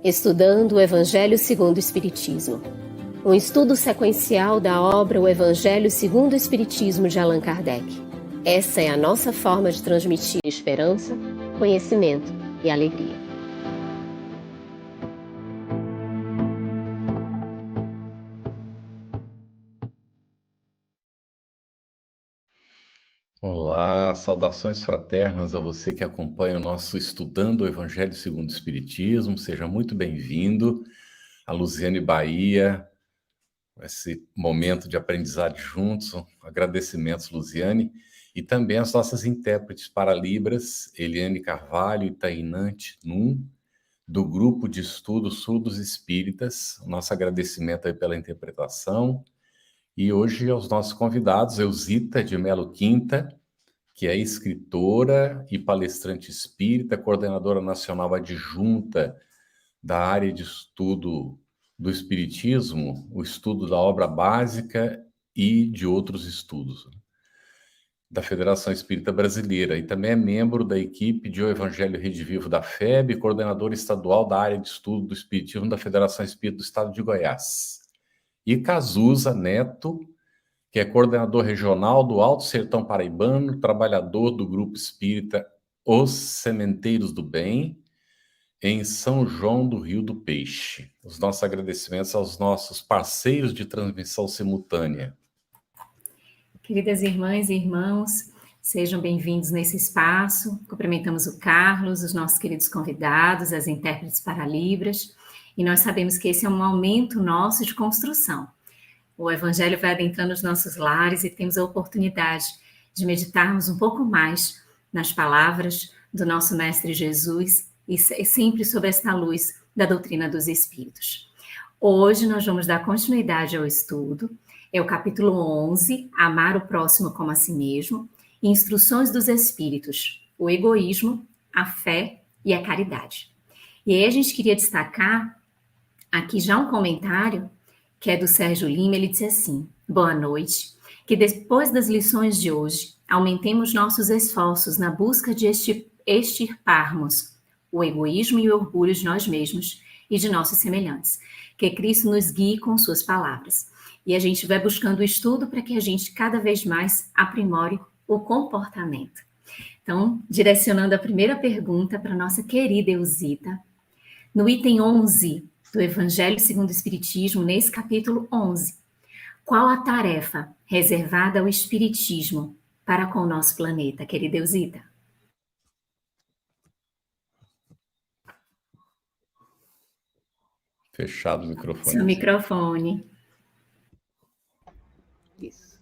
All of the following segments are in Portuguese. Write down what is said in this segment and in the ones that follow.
Estudando o Evangelho segundo o Espiritismo. Um estudo sequencial da obra O Evangelho segundo o Espiritismo de Allan Kardec. Essa é a nossa forma de transmitir esperança, conhecimento e alegria. Olá, saudações fraternas a você que acompanha o nosso Estudando o Evangelho segundo o Espiritismo. Seja muito bem-vindo a Luziane Bahia, esse momento de aprendizado juntos. Agradecimentos, Luziane, e também as nossas intérpretes para Libras, Eliane Carvalho e Tainante Num, do Grupo de Estudo Surdos Espíritas. Nosso agradecimento aí pela interpretação. E hoje aos nossos convidados, Elzita de Melo Quinta, que é escritora e palestrante espírita, coordenadora nacional adjunta da área de estudo do Espiritismo, o estudo da obra básica e de outros estudos da Federação Espírita Brasileira, e também é membro da equipe de O Evangelho Rede Vivo da FEB, coordenadora estadual da área de estudo do Espiritismo da Federação Espírita do Estado de Goiás. E Cazuza Neto, que é coordenador regional do Alto Sertão Paraibano, trabalhador do Grupo Espírita Os Sementeiros do Bem, em São João do Rio do Peixe. Os nossos agradecimentos aos nossos parceiros de transmissão simultânea. Queridas irmãs e irmãos, sejam bem-vindos nesse espaço. Cumprimentamos o Carlos, os nossos queridos convidados, as intérpretes para Libras, e nós sabemos que esse é um momento nosso de construção. O Evangelho vai adentrando os nossos lares e temos a oportunidade de meditarmos um pouco mais nas palavras do nosso Mestre Jesus e sempre sob esta luz da doutrina dos Espíritos. Hoje nós vamos dar continuidade ao estudo. É o capítulo 11, Amar o Próximo como a Si Mesmo, Instruções dos Espíritos, o Egoísmo, a Fé e a Caridade. E aí a gente queria destacar aqui já um comentário que é do Sérgio Lima. Ele disse assim: boa noite, que depois das lições de hoje, aumentemos nossos esforços na busca de extirparmos o egoísmo e o orgulho de nós mesmos e de nossos semelhantes. Que Cristo nos guie com suas palavras. E a gente vai buscando o estudo para que a gente cada vez mais aprimore o comportamento. Então, direcionando a primeira pergunta para a nossa querida Elzita, no item 11 do Evangelho segundo o Espiritismo, nesse capítulo 11, qual a tarefa reservada ao Espiritismo para com o nosso planeta, querida Elzita? Fechado o microfone. Seu microfone. Isso.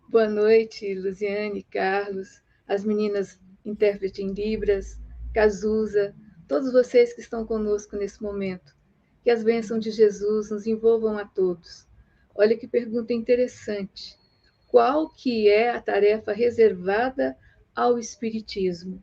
Boa noite, Luziane, Carlos, as meninas intérprete em Libras, Cazuza, todos vocês que estão conosco nesse momento. Que as bênçãos de Jesus nos envolvam a todos. Olha que pergunta interessante. Qual que é a tarefa reservada ao Espiritismo?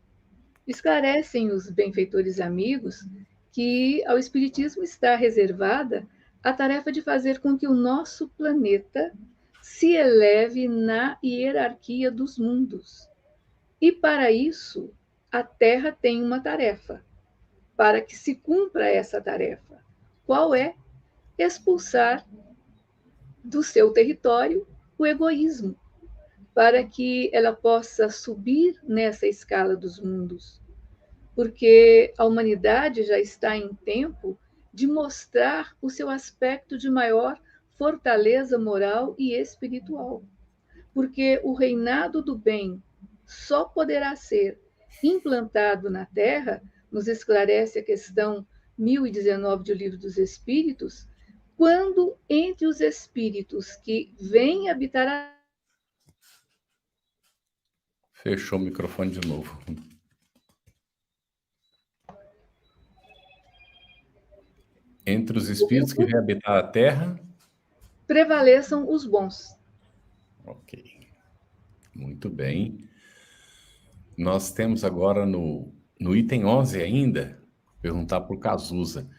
Esclarecem os benfeitores amigos que ao Espiritismo está reservada a tarefa de fazer com que o nosso planeta se eleve na hierarquia dos mundos. E para isso, a Terra tem uma tarefa. Para que se cumpra essa tarefa, qual é? Expulsar do seu território o egoísmo, para que ela possa subir nessa escala dos mundos. Porque a humanidade já está em tempo de mostrar o seu aspecto de maior fortaleza moral e espiritual. Porque o reinado do bem só poderá ser implantado na Terra, nos esclarece a questão 1019 do Livro dos Espíritos, quando entre os espíritos que vêm habitar a... Fechou o microfone de novo. Entre os espíritos que vêm habitar a Terra, prevaleçam os bons. Ok. Muito bem. Nós temos agora no item 11 ainda, perguntar para o Cazuza.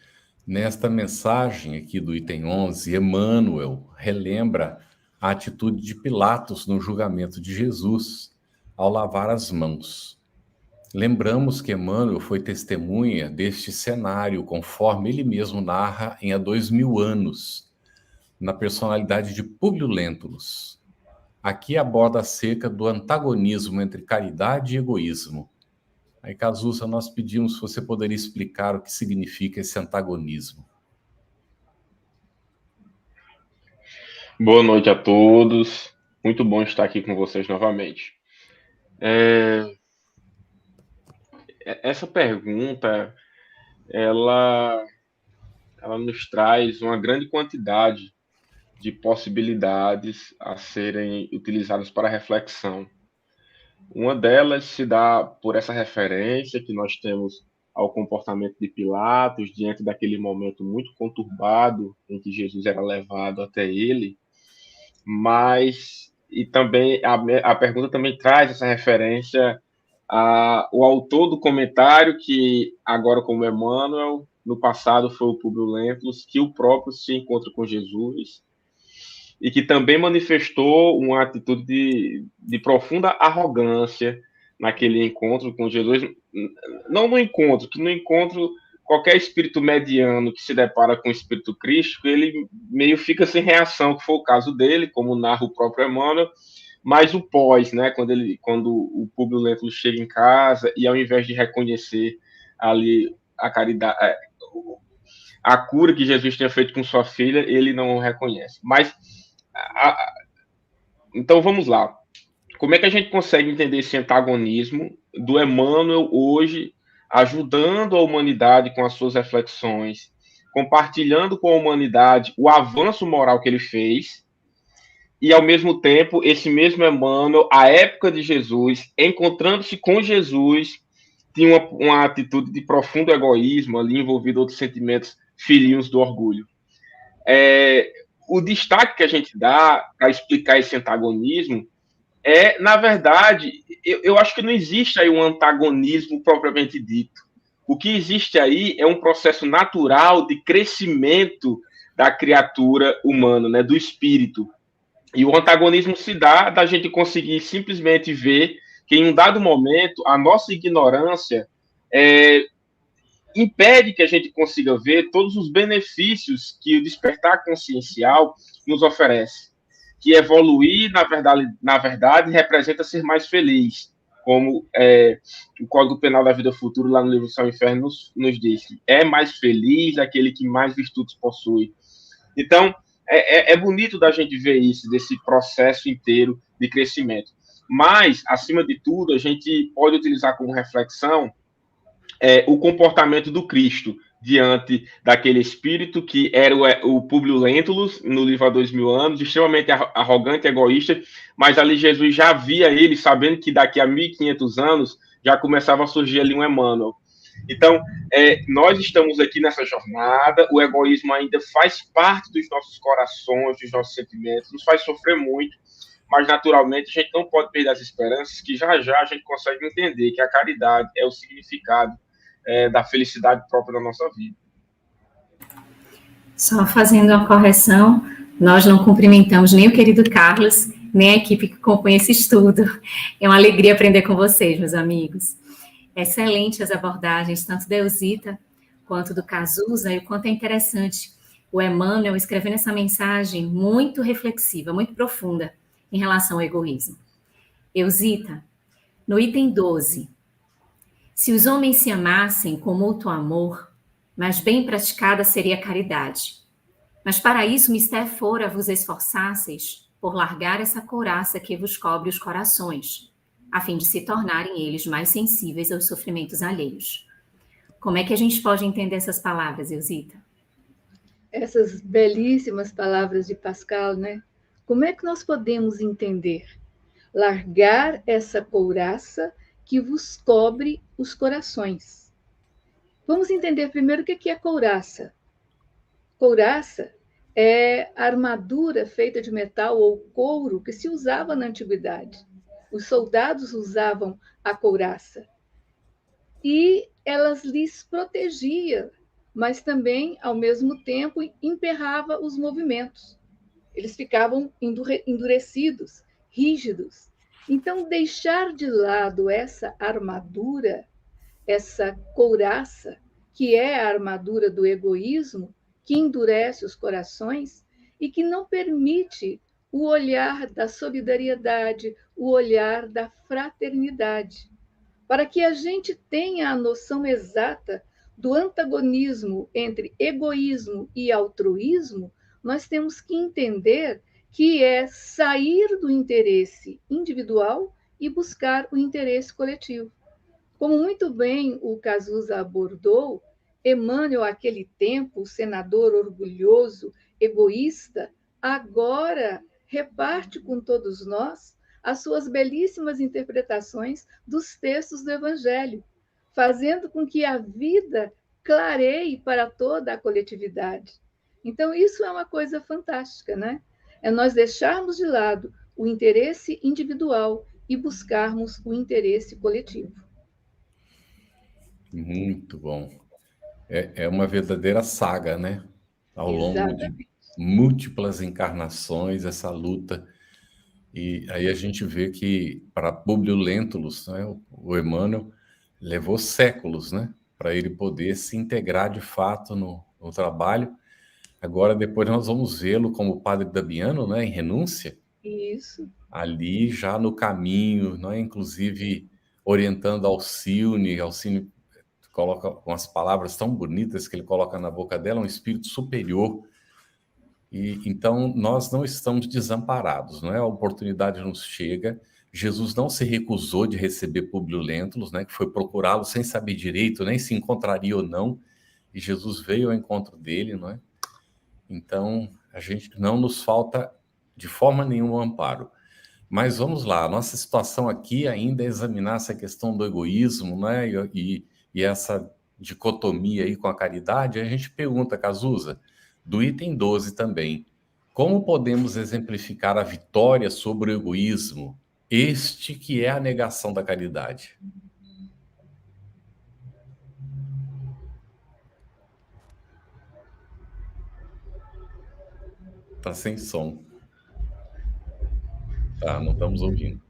Nesta mensagem aqui do item 11, Emmanuel relembra a atitude de Pilatos no julgamento de Jesus ao lavar as mãos. Lembramos que Emmanuel foi testemunha deste cenário, conforme ele mesmo narra em Há 2000 anos, na personalidade de Públio Lentulus. Aqui aborda acerca do antagonismo entre caridade e egoísmo. Aí, Cazuza, nós pedimos se você poderia explicar o que significa esse antagonismo. Boa noite a todos. Muito bom estar aqui com vocês novamente. Essa pergunta, ela nos traz uma grande quantidade de possibilidades a serem utilizadas para reflexão. Uma delas se dá por essa referência que nós temos ao comportamento de Pilatos diante daquele momento muito conturbado em que Jesus era levado até ele, mas e também a pergunta também traz essa referência ao autor do comentário, que agora como Emmanuel, no passado foi o Públio Lentulus, que o próprio se encontra com Jesus e que também manifestou uma atitude de profunda arrogância naquele encontro com Jesus. Não no encontro, que no encontro qualquer espírito mediano que se depara com o espírito crístico, ele meio fica sem reação, que foi o caso dele, como narra o próprio Emmanuel, mas o pós, né, quando o Públio Lentulus chega em casa e ao invés de reconhecer ali a caridade, a cura que Jesus tinha feito com sua filha, ele não o reconhece. Mas então vamos lá. Como é que a gente consegue entender esse antagonismo do Emmanuel hoje, ajudando a humanidade com as suas reflexões, compartilhando com a humanidade o avanço moral que ele fez, e ao mesmo tempo, esse mesmo Emmanuel, à época de Jesus, encontrando-se com Jesus, tinha uma atitude de profundo egoísmo, ali envolvido outros sentimentos filios do orgulho. O destaque que a gente dá para explicar esse antagonismo na verdade, eu acho que não existe aí um antagonismo propriamente dito. O que existe aí é um processo natural de crescimento da criatura humana, né, do espírito. E o antagonismo se dá da gente conseguir simplesmente ver que em um dado momento a nossa ignorância impede que a gente consiga ver todos os benefícios que o despertar consciencial nos oferece. Que evoluir, na verdade, representa ser mais feliz, como o Código Penal da Vida Futura, lá no livro Céu e Inferno, nos diz. É mais feliz aquele que mais virtudes possui. Então, é bonito da gente ver isso, desse processo inteiro de crescimento. Mas, acima de tudo, a gente pode utilizar como reflexão o comportamento do Cristo diante daquele espírito que era o Públio Lentulus, no livro Há 2000 anos, extremamente arrogante, egoísta, mas ali Jesus já via ele, sabendo que daqui a 1500 anos já começava a surgir ali um Emmanuel. Então, nós estamos aqui nessa jornada, o egoísmo ainda faz parte dos nossos corações, dos nossos sentimentos, nos faz sofrer muito, mas naturalmente a gente não pode perder as esperanças, que já já a gente consegue entender que a caridade é o significado da felicidade própria da nossa vida. Só fazendo uma correção, nós não cumprimentamos nem o querido Carlos, nem a equipe que compõe esse estudo. É uma alegria aprender com vocês, meus amigos. Excelente as abordagens, tanto da Eusita quanto do Cazuza, e o quanto é interessante o Emmanuel escrevendo essa mensagem muito reflexiva, muito profunda em relação ao egoísmo. Eusita, no item 12, se os homens se amassem com mútuo amor, mas bem praticada seria a caridade. Mas para isso mister fora vos esforçasseis por largar essa couraça que vos cobre os corações, a fim de se tornarem eles mais sensíveis aos sofrimentos alheios. Como é que a gente pode entender essas palavras, Eusita? Essas belíssimas palavras de Pascal, né? Como é que nós podemos entender? Largar essa couraça que vos cobre os corações. Vamos entender primeiro o que é couraça. Couraça é a armadura feita de metal ou couro que se usava na antiguidade. Os soldados usavam a couraça. E elas lhes protegia, mas também, ao mesmo tempo, emperrava os movimentos. Eles ficavam endurecidos, rígidos. Então, deixar de lado essa armadura, essa couraça, que é a armadura do egoísmo, que endurece os corações e que não permite o olhar da solidariedade, o olhar da fraternidade. Para que a gente tenha a noção exata do antagonismo entre egoísmo e altruísmo, nós temos que entender que é sair do interesse individual e buscar o interesse coletivo. Como muito bem o Cazuza abordou, Emmanuel, àquele tempo, o senador orgulhoso, egoísta, agora reparte com todos nós as suas belíssimas interpretações dos textos do Evangelho, fazendo com que a vida clareie para toda a coletividade. Então, isso é uma coisa fantástica, né? É nós deixarmos de lado o interesse individual e buscarmos o interesse coletivo. Muito bom. É uma verdadeira saga, né? Ao longo de Exatamente. múltiplas encarnações, essa luta. E aí a gente vê que para Públio Lentulus, né, o Emmanuel, levou séculos, né, para ele poder se integrar de fato no trabalho. Agora, depois nós vamos vê-lo como Padre Damiano, né, em Renúncia, Isso. ali já no caminho, né, inclusive orientando Alcione coloca com as palavras tão bonitas que ele coloca na boca dela, um espírito superior. E então nós não estamos desamparados, não é? A oportunidade nos chega. Jesus não se recusou de receber Públio Lentulus, né, que foi procurá-lo sem saber direito nem se encontraria ou não, e Jesus veio ao encontro dele, não é? Então, a gente não nos falta de forma nenhuma o amparo. Mas vamos lá, a nossa situação aqui ainda é examinar essa questão do egoísmo, né? E essa dicotomia aí com a caridade. A gente pergunta, Cazuza, do item 12 também, como podemos exemplificar a vitória sobre o egoísmo, este que é a negação da caridade? Tá sem som. Tá, não estamos ouvindo.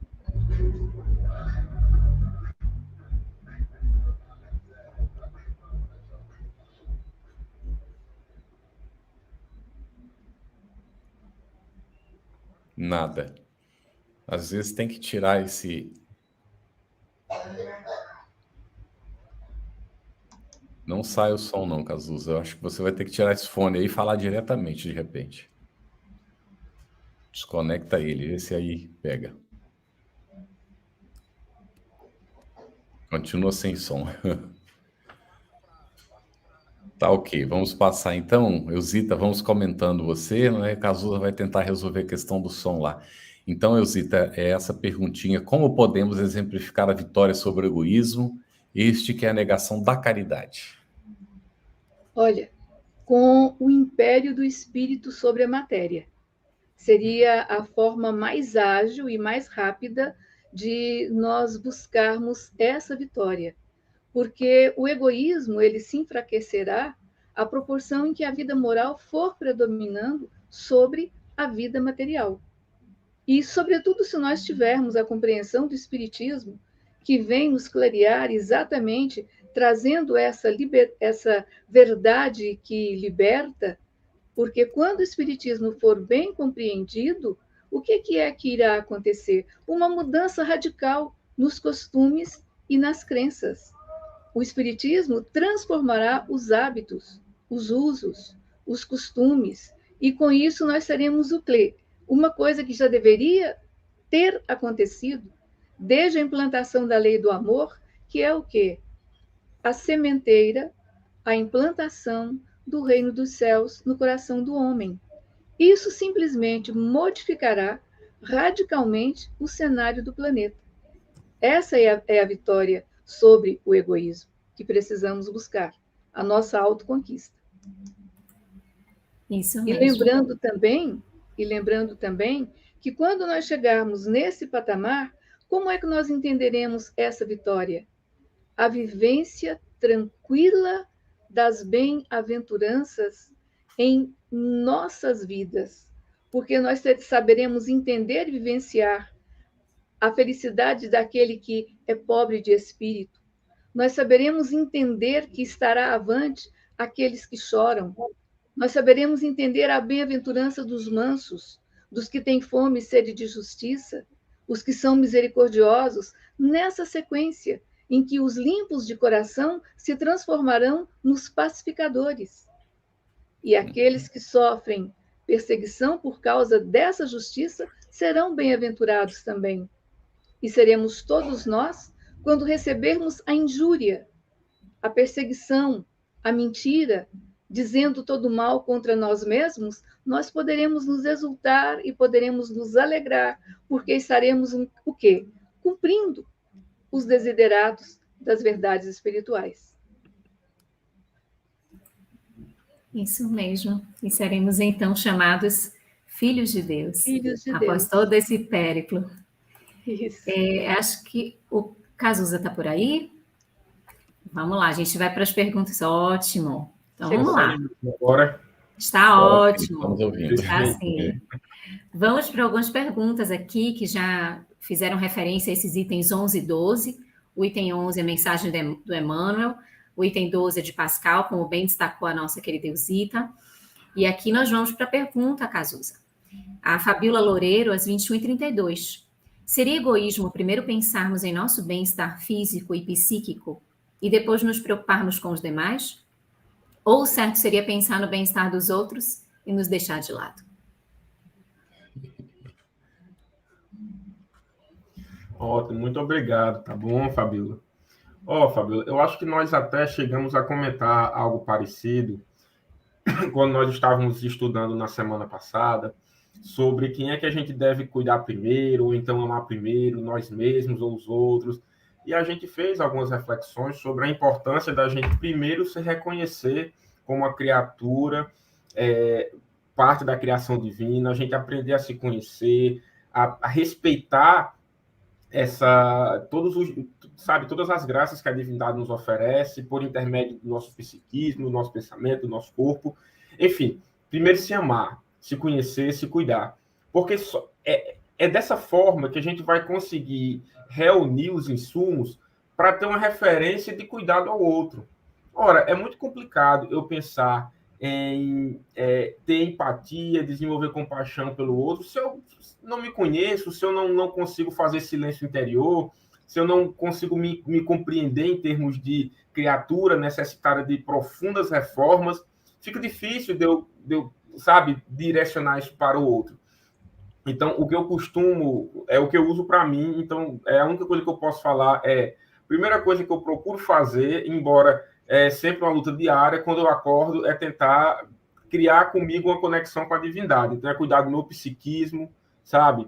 Nada. Às vezes tem que tirar esse... Não sai o som não, Cazuza. Eu acho que você vai ter que tirar esse fone aí e falar diretamente, de repente. Desconecta ele, esse aí pega. Continua sem som. Tá ok, vamos passar então. Eusita, vamos comentando você, né? Cazuza vai tentar resolver a questão do som lá. Então, Eusita, é essa perguntinha: como podemos exemplificar a vitória sobre o egoísmo, este que é a negação da caridade? Olha, com o império do espírito sobre a matéria. Seria a forma mais ágil e mais rápida de nós buscarmos essa vitória. Porque o egoísmo, ele se enfraquecerá à proporção em que a vida moral for predominando sobre a vida material. E, sobretudo, se nós tivermos a compreensão do Espiritismo, que vem nos clarear exatamente, trazendo essa verdade que liberta, porque quando o Espiritismo for bem compreendido, o que é que irá acontecer? Uma mudança radical nos costumes e nas crenças. O Espiritismo transformará os hábitos, os usos, os costumes, e com isso nós teremos o quê? Uma coisa que já deveria ter acontecido desde a implantação da lei do amor, que é o quê? A sementeira, a implantação do reino dos céus no coração do homem. Isso simplesmente modificará radicalmente o cenário do planeta. Essa é a vitória sobre o egoísmo que precisamos buscar, a nossa autoconquista. Isso E mesmo. lembrando também que quando nós chegarmos nesse patamar, como é que nós entenderemos essa vitória? A vivência tranquila das bem-aventuranças em nossas vidas, porque nós saberemos entender e vivenciar a felicidade daquele que é pobre de espírito. Nós saberemos entender que estará avante aqueles que choram. Nós saberemos entender a bem-aventurança dos mansos, dos que têm fome e sede de justiça, os que são misericordiosos, nessa sequência em que os limpos de coração se transformarão nos pacificadores. E aqueles que sofrem perseguição por causa dessa justiça serão bem-aventurados também. E seremos todos nós quando recebermos a injúria, a perseguição, a mentira, dizendo todo mal contra nós mesmos, nós poderemos nos exultar e poderemos nos alegrar, porque estaremos o quê? Cumprindo os desiderados das verdades espirituais. Isso mesmo. E seremos então chamados filhos de Deus. Filhos de após Deus. todo esse périplo. Isso. Acho que o Cazuza está por aí. Vamos lá, a gente vai para as perguntas. Ótimo. Então vamos lá. Agora. Está ótimo. Estamos ouvindo. Está sim. Vamos para algumas perguntas aqui que já fizeram referência a esses itens 11 e 12. O item 11 é a mensagem do Emmanuel. O item 12 é de Pascal, como bem destacou a nossa querida Eusita. E aqui nós vamos para a pergunta, Cazuza. A Fabíola Loureiro, às 21h32. Seria egoísmo primeiro pensarmos em nosso bem-estar físico e psíquico e depois nos preocuparmos com os demais? Ou o certo seria pensar no bem-estar dos outros e nos deixar de lado? Ótimo, muito obrigado, tá bom, Fabíola? Fabíola, eu acho que nós até chegamos a comentar algo parecido quando nós estávamos estudando na semana passada sobre quem é que a gente deve cuidar primeiro, ou então amar primeiro, nós mesmos ou os outros. E a gente fez algumas reflexões sobre a importância da gente primeiro se reconhecer como uma criatura, parte da criação divina, a gente aprender a se conhecer, a respeitar todas as graças que a divindade nos oferece por intermédio do nosso psiquismo, do nosso pensamento, do nosso corpo. Enfim, primeiro se amar, se conhecer, se cuidar. Porque é dessa forma que a gente vai conseguir reunir os insumos para ter uma referência de cuidado ao outro. Ora, é muito complicado eu pensar em ter empatia, desenvolver compaixão pelo outro, se eu não me conheço, se eu não consigo fazer silêncio interior, se eu não consigo me compreender em termos de criatura necessitada de profundas reformas, fica difícil de eu direcionar isso para o outro. Então, o que eu costumo, é o que eu uso para mim, então, a única coisa que eu posso falar a primeira coisa que eu procuro fazer, embora é sempre uma luta diária, quando eu acordo, é tentar criar comigo uma conexão com a divindade. Então, é cuidar do meu psiquismo, sabe?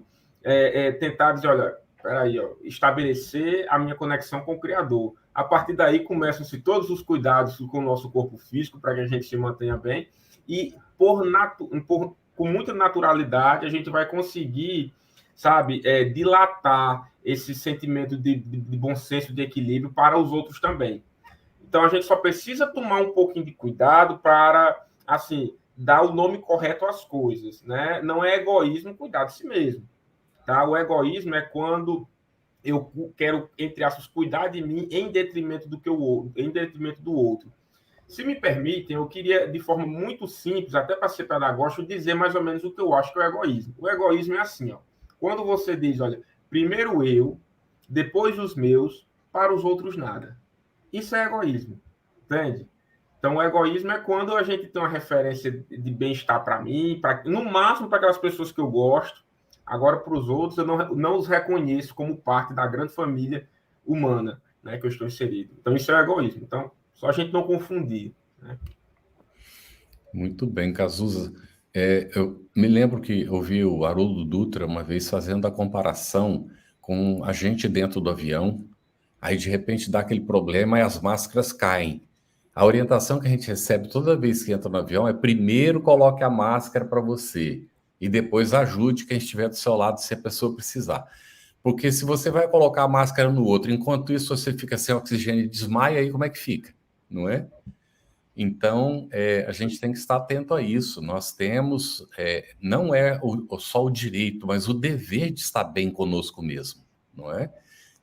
Tentar dizer, olha, peraí, estabelecer a minha conexão com o Criador. A partir daí, começam-se todos os cuidados com o nosso corpo físico, para que a gente se mantenha bem, e com muita naturalidade, a gente vai conseguir, dilatar esse sentimento de bom senso, de equilíbrio para os outros também. Então, a gente só precisa tomar um pouquinho de cuidado para, dar o nome correto às coisas, né? Não é egoísmo cuidar de si mesmo, tá? O egoísmo é quando eu quero, entre aspas, cuidar de mim em detrimento do outro. Se me permitem, eu queria, de forma muito simples, até para ser pedagógico, dizer mais ou menos o que eu acho que é o egoísmo. O egoísmo é assim, quando você diz, olha, primeiro eu, depois os meus, para os outros nada. Isso é egoísmo, entende? Então, o egoísmo é quando a gente tem uma referência de bem-estar para mim, no máximo para aquelas pessoas que eu gosto. Agora, para os outros, eu não os reconheço como parte da grande família humana, né, que eu estou inserido. Então, isso é egoísmo. Então, só a gente não confundir, né? Muito bem, Cazuza. Eu me lembro que ouvi o Haroldo Dutra uma vez fazendo a comparação com a gente dentro do avião. Aí, de repente, dá aquele problema e as máscaras caem. A orientação que a gente recebe toda vez que entra no avião é primeiro coloque a máscara para você e depois ajude quem estiver do seu lado se a pessoa precisar. Porque se você vai colocar a máscara no outro, enquanto isso você fica sem oxigênio e desmaia, aí como é que fica? Não é? Então, a gente tem que estar atento a isso. Nós temos, não é só o direito, mas o dever de estar bem conosco mesmo, não é?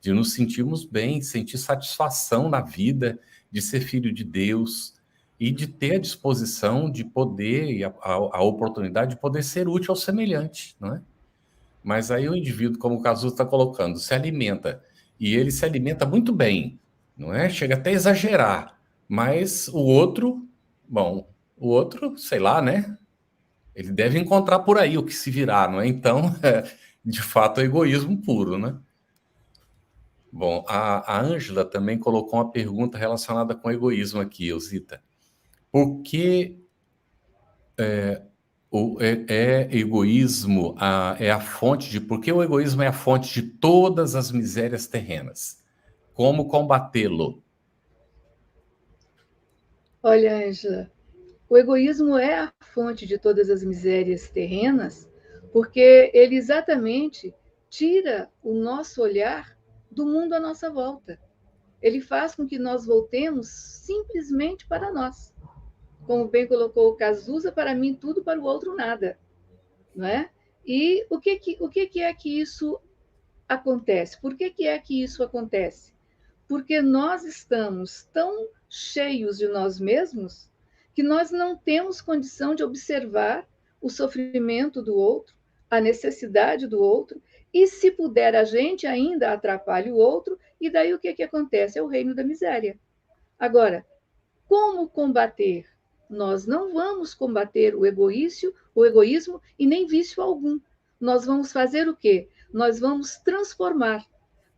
De nos sentirmos bem, sentir satisfação na vida, de ser filho de Deus e de ter a disposição de poder e a oportunidade de poder ser útil ao semelhante, não é? Mas aí o indivíduo, como o Cazu está colocando, se alimenta, e ele se alimenta muito bem, não é? Chega até a exagerar, mas o outro, sei lá, né? Ele deve encontrar por aí o que se virar, não é? Então, de fato, é egoísmo puro, né? Bom, a Ângela também colocou uma pergunta relacionada com egoísmo aqui, Elzita. Por que egoísmo é a fonte de... Por que o egoísmo é a fonte de todas as misérias terrenas? Como combatê-lo? Olha, Ângela, o egoísmo é a fonte de todas as misérias terrenas, porque ele exatamente tira o nosso olhar do mundo à nossa volta. Ele faz com que nós voltemos simplesmente para nós. Como bem colocou o Cazuza, para mim tudo, para o outro nada. Não é? E o que é que isso acontece? Por que é que isso acontece? Porque nós estamos tão cheios de nós mesmos que nós não temos condição de observar o sofrimento do outro, a necessidade do outro, e se puder a gente ainda atrapalha o outro, e daí o que acontece? É o reino da miséria. Agora, como combater? Nós não vamos combater o egoísmo e nem vício algum. Nós vamos fazer o quê? Nós vamos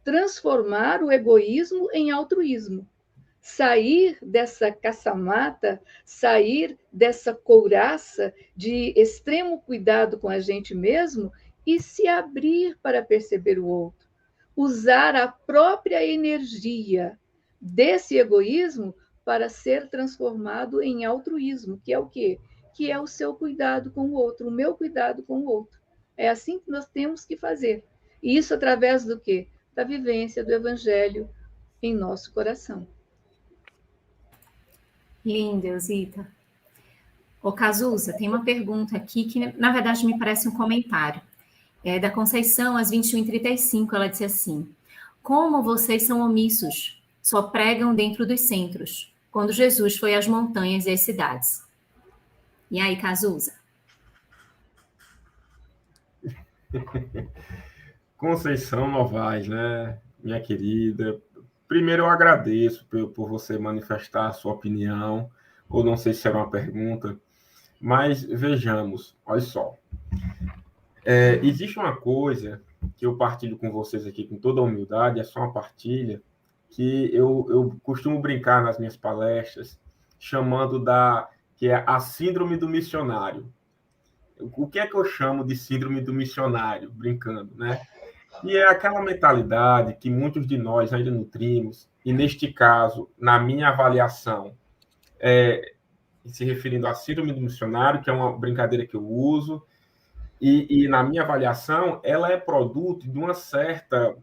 transformar o egoísmo em altruísmo. Sair dessa caça-mata, sair dessa couraça de extremo cuidado com a gente mesmo e se abrir para perceber o outro. Usar a própria energia desse egoísmo para ser transformado em altruísmo, que é o quê? Que é o seu cuidado com o outro, o meu cuidado com o outro. É assim que nós temos que fazer. E isso através do quê? Da vivência do Evangelho em nosso coração. Linda, Elzita. Ô, Cazuza, tem uma pergunta aqui que, na verdade, me parece um comentário. É da Conceição, às 21h35, ela disse assim: como vocês são omissos, só pregam dentro dos centros, quando Jesus foi às montanhas e às cidades. E aí, Cazuza? Conceição Novaes, né, minha querida? Primeiro eu agradeço por você manifestar a sua opinião, ou não sei se era uma pergunta, mas vejamos, olha só. Existe uma coisa que eu partilho com vocês aqui com toda a humildade, é só uma partilha, que eu costumo brincar nas minhas palestras, chamando que é a síndrome do missionário. O que é que eu chamo de síndrome do missionário? Brincando, né? E é aquela mentalidade que muitos de nós ainda nutrimos, e neste caso, na minha avaliação, se referindo à síndrome do missionário, que é uma brincadeira que eu uso, e na minha avaliação, ela é produto de uma certa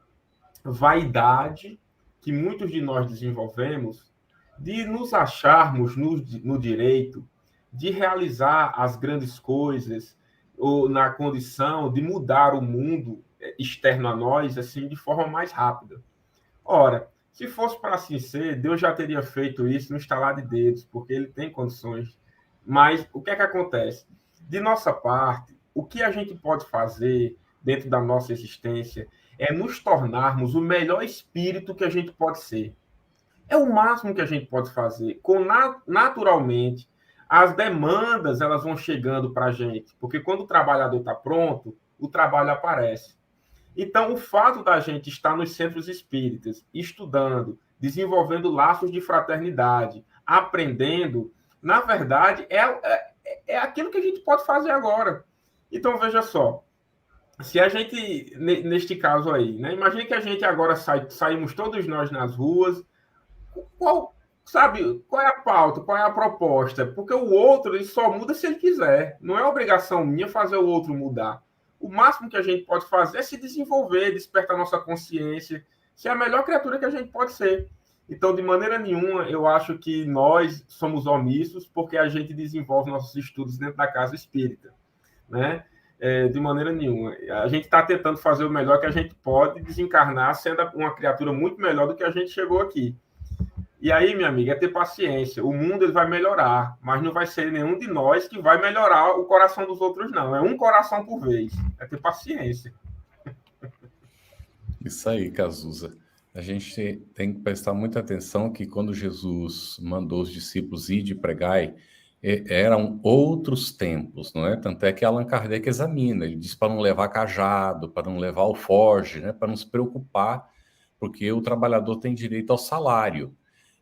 vaidade que muitos de nós desenvolvemos de nos acharmos no direito de realizar as grandes coisas ou na condição de mudar o mundo externo a nós assim de forma mais rápida. Ora, se fosse para assim ser, Deus já teria feito isso no estalar de dedos, porque ele tem condições. Mas o que é que acontece? De nossa parte, o que a gente pode fazer dentro da nossa existência é nos tornarmos o melhor espírito que a gente pode ser. É o máximo que a gente pode fazer. Naturalmente, as demandas elas vão chegando para a gente, porque quando o trabalhador está pronto, o trabalho aparece. Então, o fato da gente estar nos centros espíritas, estudando, desenvolvendo laços de fraternidade, aprendendo, na verdade, é aquilo que a gente pode fazer agora. Então, veja só, se a gente, neste caso aí, né, imagine que a gente agora saímos todos nós nas ruas, qual é a pauta, qual é a proposta? Porque o outro ele só muda se ele quiser. Não é obrigação minha fazer o outro mudar. O máximo que a gente pode fazer é se desenvolver, despertar nossa consciência, ser a melhor criatura que a gente pode ser. Então, de maneira nenhuma, eu acho que nós somos omissos porque a gente desenvolve nossos estudos dentro da casa espírita, né? de maneira nenhuma. A gente está tentando fazer o melhor que a gente pode, desencarnar sendo uma criatura muito melhor do que a gente chegou aqui. E aí, minha amiga, é ter paciência. O mundo ele vai melhorar, mas não vai ser nenhum de nós que vai melhorar o coração dos outros, não. É um coração por vez. É ter paciência. Isso aí, Cazuza. A gente tem que prestar muita atenção que quando Jesus mandou os discípulos ir de pregai, eram outros tempos, não é? Tanto é que Allan Kardec examina, ele diz para não levar cajado, para não levar alforge, né? Para não se preocupar, porque o trabalhador tem direito ao salário.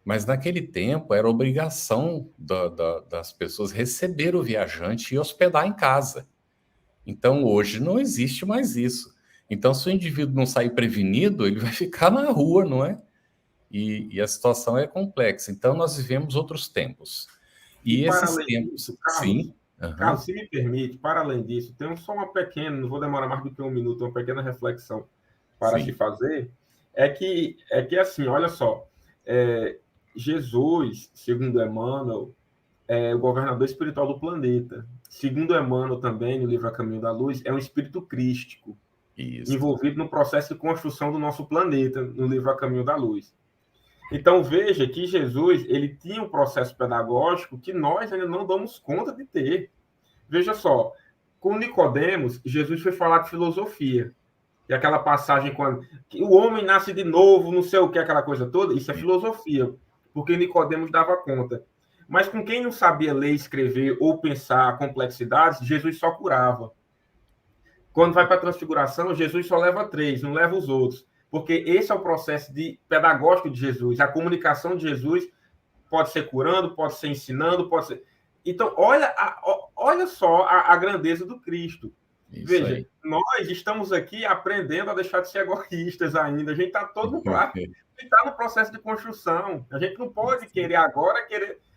Mas naquele tempo era obrigação das pessoas receber o viajante e hospedar em casa. Então hoje não existe mais isso. Então, se o indivíduo não sair prevenido, ele vai ficar na rua, não é? E a situação é complexa. Então, nós vivemos outros tempos. E esses tempos, disso, Carlos, sim. Carlos, se me permite, para além disso, tem só uma pequena, não vou demorar mais do que um minuto, uma pequena reflexão para se fazer. É que assim, olha só, Jesus, segundo Emmanuel, é o governador espiritual do planeta. Segundo Emmanuel também, no livro A Caminho da Luz, é um espírito crístico. Isso. Envolvido no processo de construção do nosso planeta, no livro A Caminho da Luz. Então, veja que Jesus ele tinha um processo pedagógico que nós ainda não damos conta de ter. Veja só, com Nicodemos, Jesus foi falar de filosofia. E aquela passagem quando que o homem nasce de novo, não sei o que, aquela coisa toda, isso é filosofia, porque Nicodemos dava conta. Mas com quem não sabia ler, escrever ou pensar complexidades, Jesus só curava. Quando vai para a transfiguração, Jesus só leva 3, não leva os outros. Porque esse é o processo pedagógico de Jesus. A comunicação de Jesus pode ser curando, pode ser ensinando, pode ser... Então, olha só a grandeza do Cristo. Isso Veja, aí. Nós estamos aqui aprendendo a deixar de ser egoístas ainda. A gente está todo no prato. A gente está no processo de construção. A gente não pode querer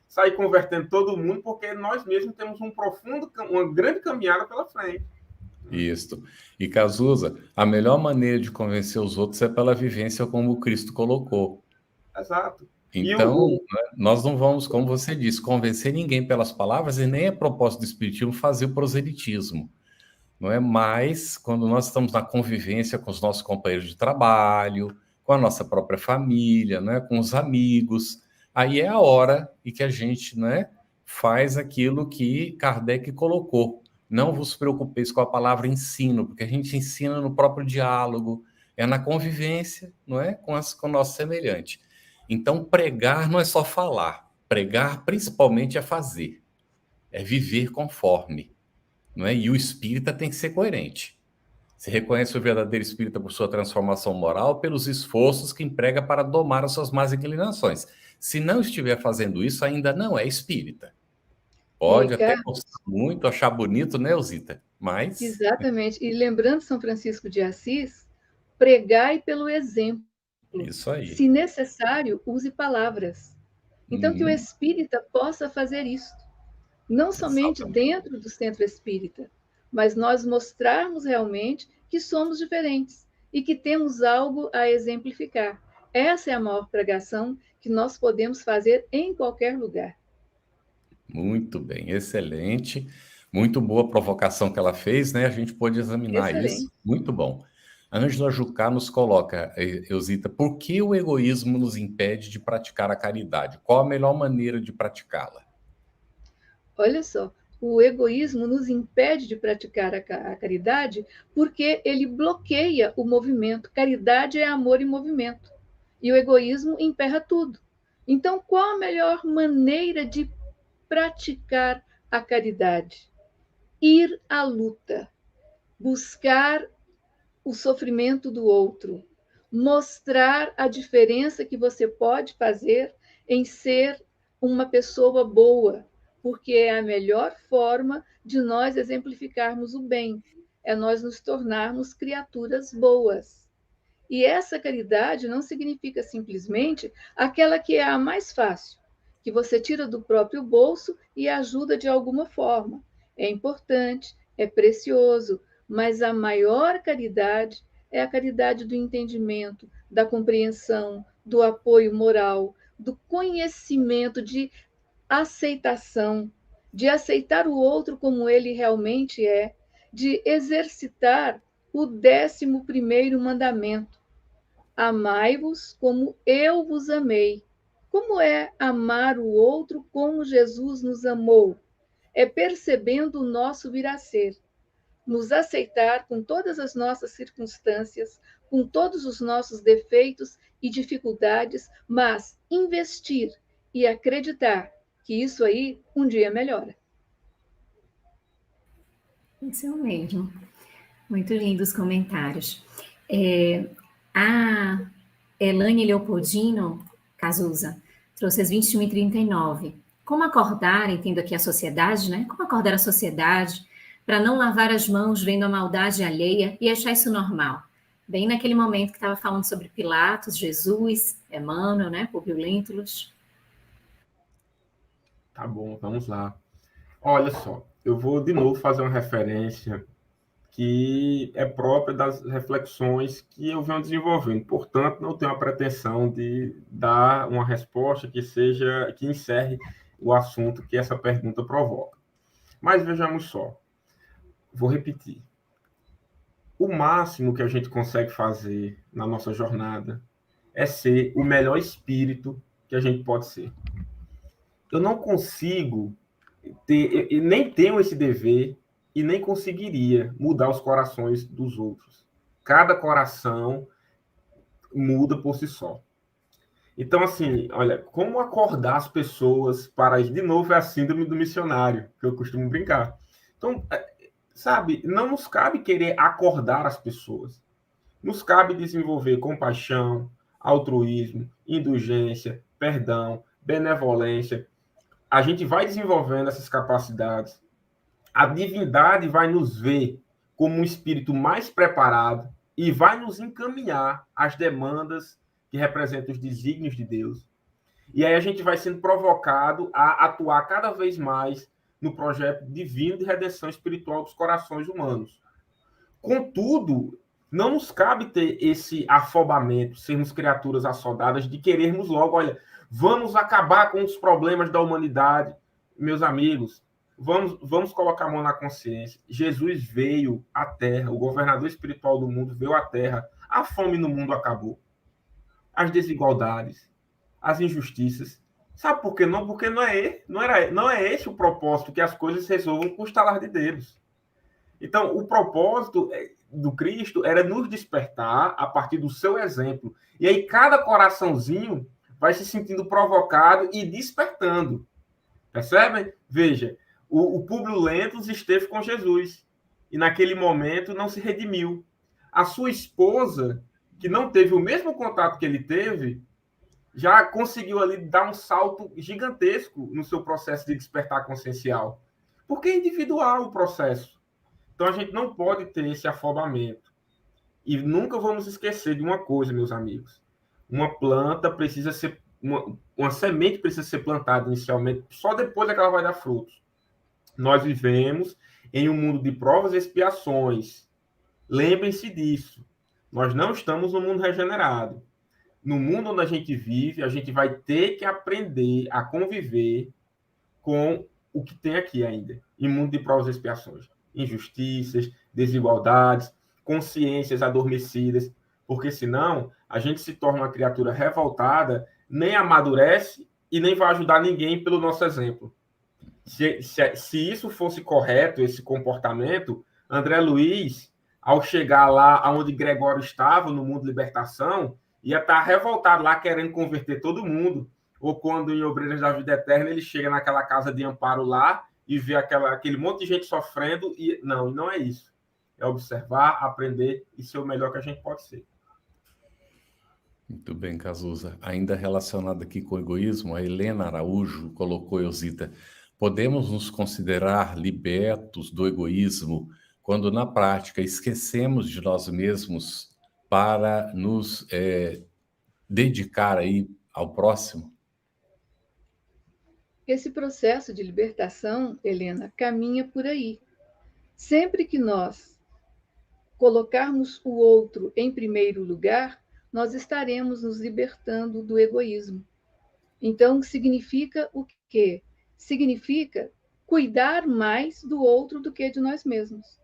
sair convertendo todo mundo, porque nós mesmos temos uma grande caminhada pela frente. Isso. E Cazuza, a melhor maneira de convencer os outros é pela vivência como o Cristo colocou. Exato. Então, nós não vamos, como você disse, convencer ninguém pelas palavras e nem é propósito do Espiritismo fazer o proselitismo. Não é mais quando nós estamos na convivência com os nossos companheiros de trabalho, com a nossa própria família, né, com os amigos. Aí é a hora em que a gente, né, faz aquilo que Kardec colocou. Não vos preocupeis com a palavra ensino, porque a gente ensina no próprio diálogo, é na convivência, não é? Com o nosso semelhante. Então, pregar não é só falar. Pregar, principalmente, é fazer. É viver conforme. Não é? E o espírita tem que ser coerente. Se reconhece o verdadeiro espírita por sua transformação moral, pelos esforços que emprega para domar as suas más inclinações. Se não estiver fazendo isso, ainda não é espírita. Pode até gostar muito, achar bonito, né, Elzita? Mas... Exatamente. E lembrando São Francisco de Assis, pregai pelo exemplo. Isso aí. Se necessário, use palavras. Então, que o espírita possa fazer isso. Não somente dentro do centro espírita, mas nós mostrarmos realmente que somos diferentes e que temos algo a exemplificar. Essa é a maior pregação que nós podemos fazer em qualquer lugar. Muito bem, excelente. Muito boa a provocação que ela fez, né? A gente pôde examinar isso. Muito bom. A Ângela Jucá nos coloca, Elzita, por que o egoísmo nos impede de praticar a caridade? Qual a melhor maneira de praticá-la? Olha só, o egoísmo nos impede de praticar a caridade porque ele bloqueia o movimento. Caridade é amor em movimento. E o egoísmo emperra tudo. Então, qual a melhor maneira de praticar a caridade? Ir à luta, buscar o sofrimento do outro, mostrar a diferença que você pode fazer em ser uma pessoa boa, porque é a melhor forma de nós exemplificarmos o bem, é nós nos tornarmos criaturas boas. E essa caridade não significa simplesmente aquela que é a mais fácil, que você tira do próprio bolso e ajuda de alguma forma. É importante, é precioso, mas a maior caridade é a caridade do entendimento, da compreensão, do apoio moral, do conhecimento, de aceitação, de aceitar o outro como ele realmente é. de exercitar o 11º mandamento: amai-vos como eu vos amei. Como é amar o outro como Jesus nos amou? É percebendo o nosso vir a ser, nos aceitar com todas as nossas circunstâncias, com todos os nossos defeitos e dificuldades, mas investir e acreditar que isso aí um dia melhora. Isso mesmo. Muito lindos os comentários. A Elaine Leopoldino Cazuza trouxe as 21 e 39. Como acordar, entendo aqui a sociedade, né? Como acordar a sociedade para não lavar as mãos vendo a maldade alheia e achar isso normal? Bem naquele momento que estava falando sobre Pilatos, Jesus, Emmanuel, né? Publio Lentulus. Tá bom, vamos lá. Olha só, eu vou de novo fazer uma referência que é própria das reflexões que eu venho desenvolvendo. Portanto, não tenho a pretensão de dar uma resposta que encerre o assunto que essa pergunta provoca. Mas vejamos só. Vou repetir. O máximo que a gente consegue fazer na nossa jornada é ser o melhor espírito que a gente pode ser. Eu não consigo nem tenho esse dever e nem conseguiria mudar os corações dos outros. Cada coração muda por si só. Então, assim, olha, como acordar as pessoas para isso? De novo, é a síndrome do missionário, que eu costumo brincar. Então, sabe, não nos cabe querer acordar as pessoas. Nos cabe desenvolver compaixão, altruísmo, indulgência, perdão, benevolência. A gente vai desenvolvendo essas capacidades. A divindade vai nos ver como um espírito mais preparado e vai nos encaminhar às demandas que representam os desígnios de Deus. E aí a gente vai sendo provocado a atuar cada vez mais no projeto divino de redenção espiritual dos corações humanos. Contudo, não nos cabe ter esse afobamento, sermos criaturas assodadas, de querermos logo, olha, vamos acabar com os problemas da humanidade. Meus amigos, vamos colocar a mão na consciência. Jesus veio à Terra, o governador espiritual do mundo veio à Terra. A fome no mundo acabou. As desigualdades, as injustiças. Sabe por que não? Porque não é esse o propósito, que as coisas se resolvam com o estalar de dedos. Então, o propósito do Cristo era nos despertar a partir do seu exemplo. E aí cada coraçãozinho vai se sentindo provocado e despertando. Percebem? Veja, o Publio Lentulus esteve com Jesus e naquele momento não se redimiu. A sua esposa, que não teve o mesmo contato que ele teve, já conseguiu ali dar um salto gigantesco no seu processo de despertar consciencial. Porque é individual o processo. Então a gente não pode ter esse afobamento. E nunca vamos esquecer de uma coisa, meus amigos. Uma planta precisa ser... Uma semente precisa ser plantada inicialmente, só depois é que ela vai dar frutos. Nós vivemos em um mundo de provas e expiações. Lembrem-se disso. Nós não estamos no mundo regenerado. No mundo onde a gente vive, a gente vai ter que aprender a conviver com o que tem aqui ainda, em mundo de provas e expiações. Injustiças, desigualdades, consciências adormecidas, porque senão a gente se torna uma criatura revoltada, nem amadurece e nem vai ajudar ninguém pelo nosso exemplo. Se isso fosse correto, esse comportamento, André Luiz, ao chegar lá onde Gregório estava, no mundo de libertação, ia estar revoltado lá, querendo converter todo mundo. Ou quando em Obreiras da Vida Eterna ele chega naquela casa de amparo lá e vê aquele monte de gente sofrendo. E não é isso. É observar, aprender e ser o melhor que a gente pode ser. Muito bem, Cazuza. Ainda relacionado aqui com o egoísmo, a Helena Araújo colocou, Eusita, podemos nos considerar libertos do egoísmo quando, na prática, esquecemos de nós mesmos para nos dedicar aí ao próximo? Esse processo de libertação, Helena, caminha por aí. Sempre que nós colocarmos o outro em primeiro lugar, nós estaremos nos libertando do egoísmo. Então, significa o quê? Significa cuidar mais do outro do que de nós mesmos.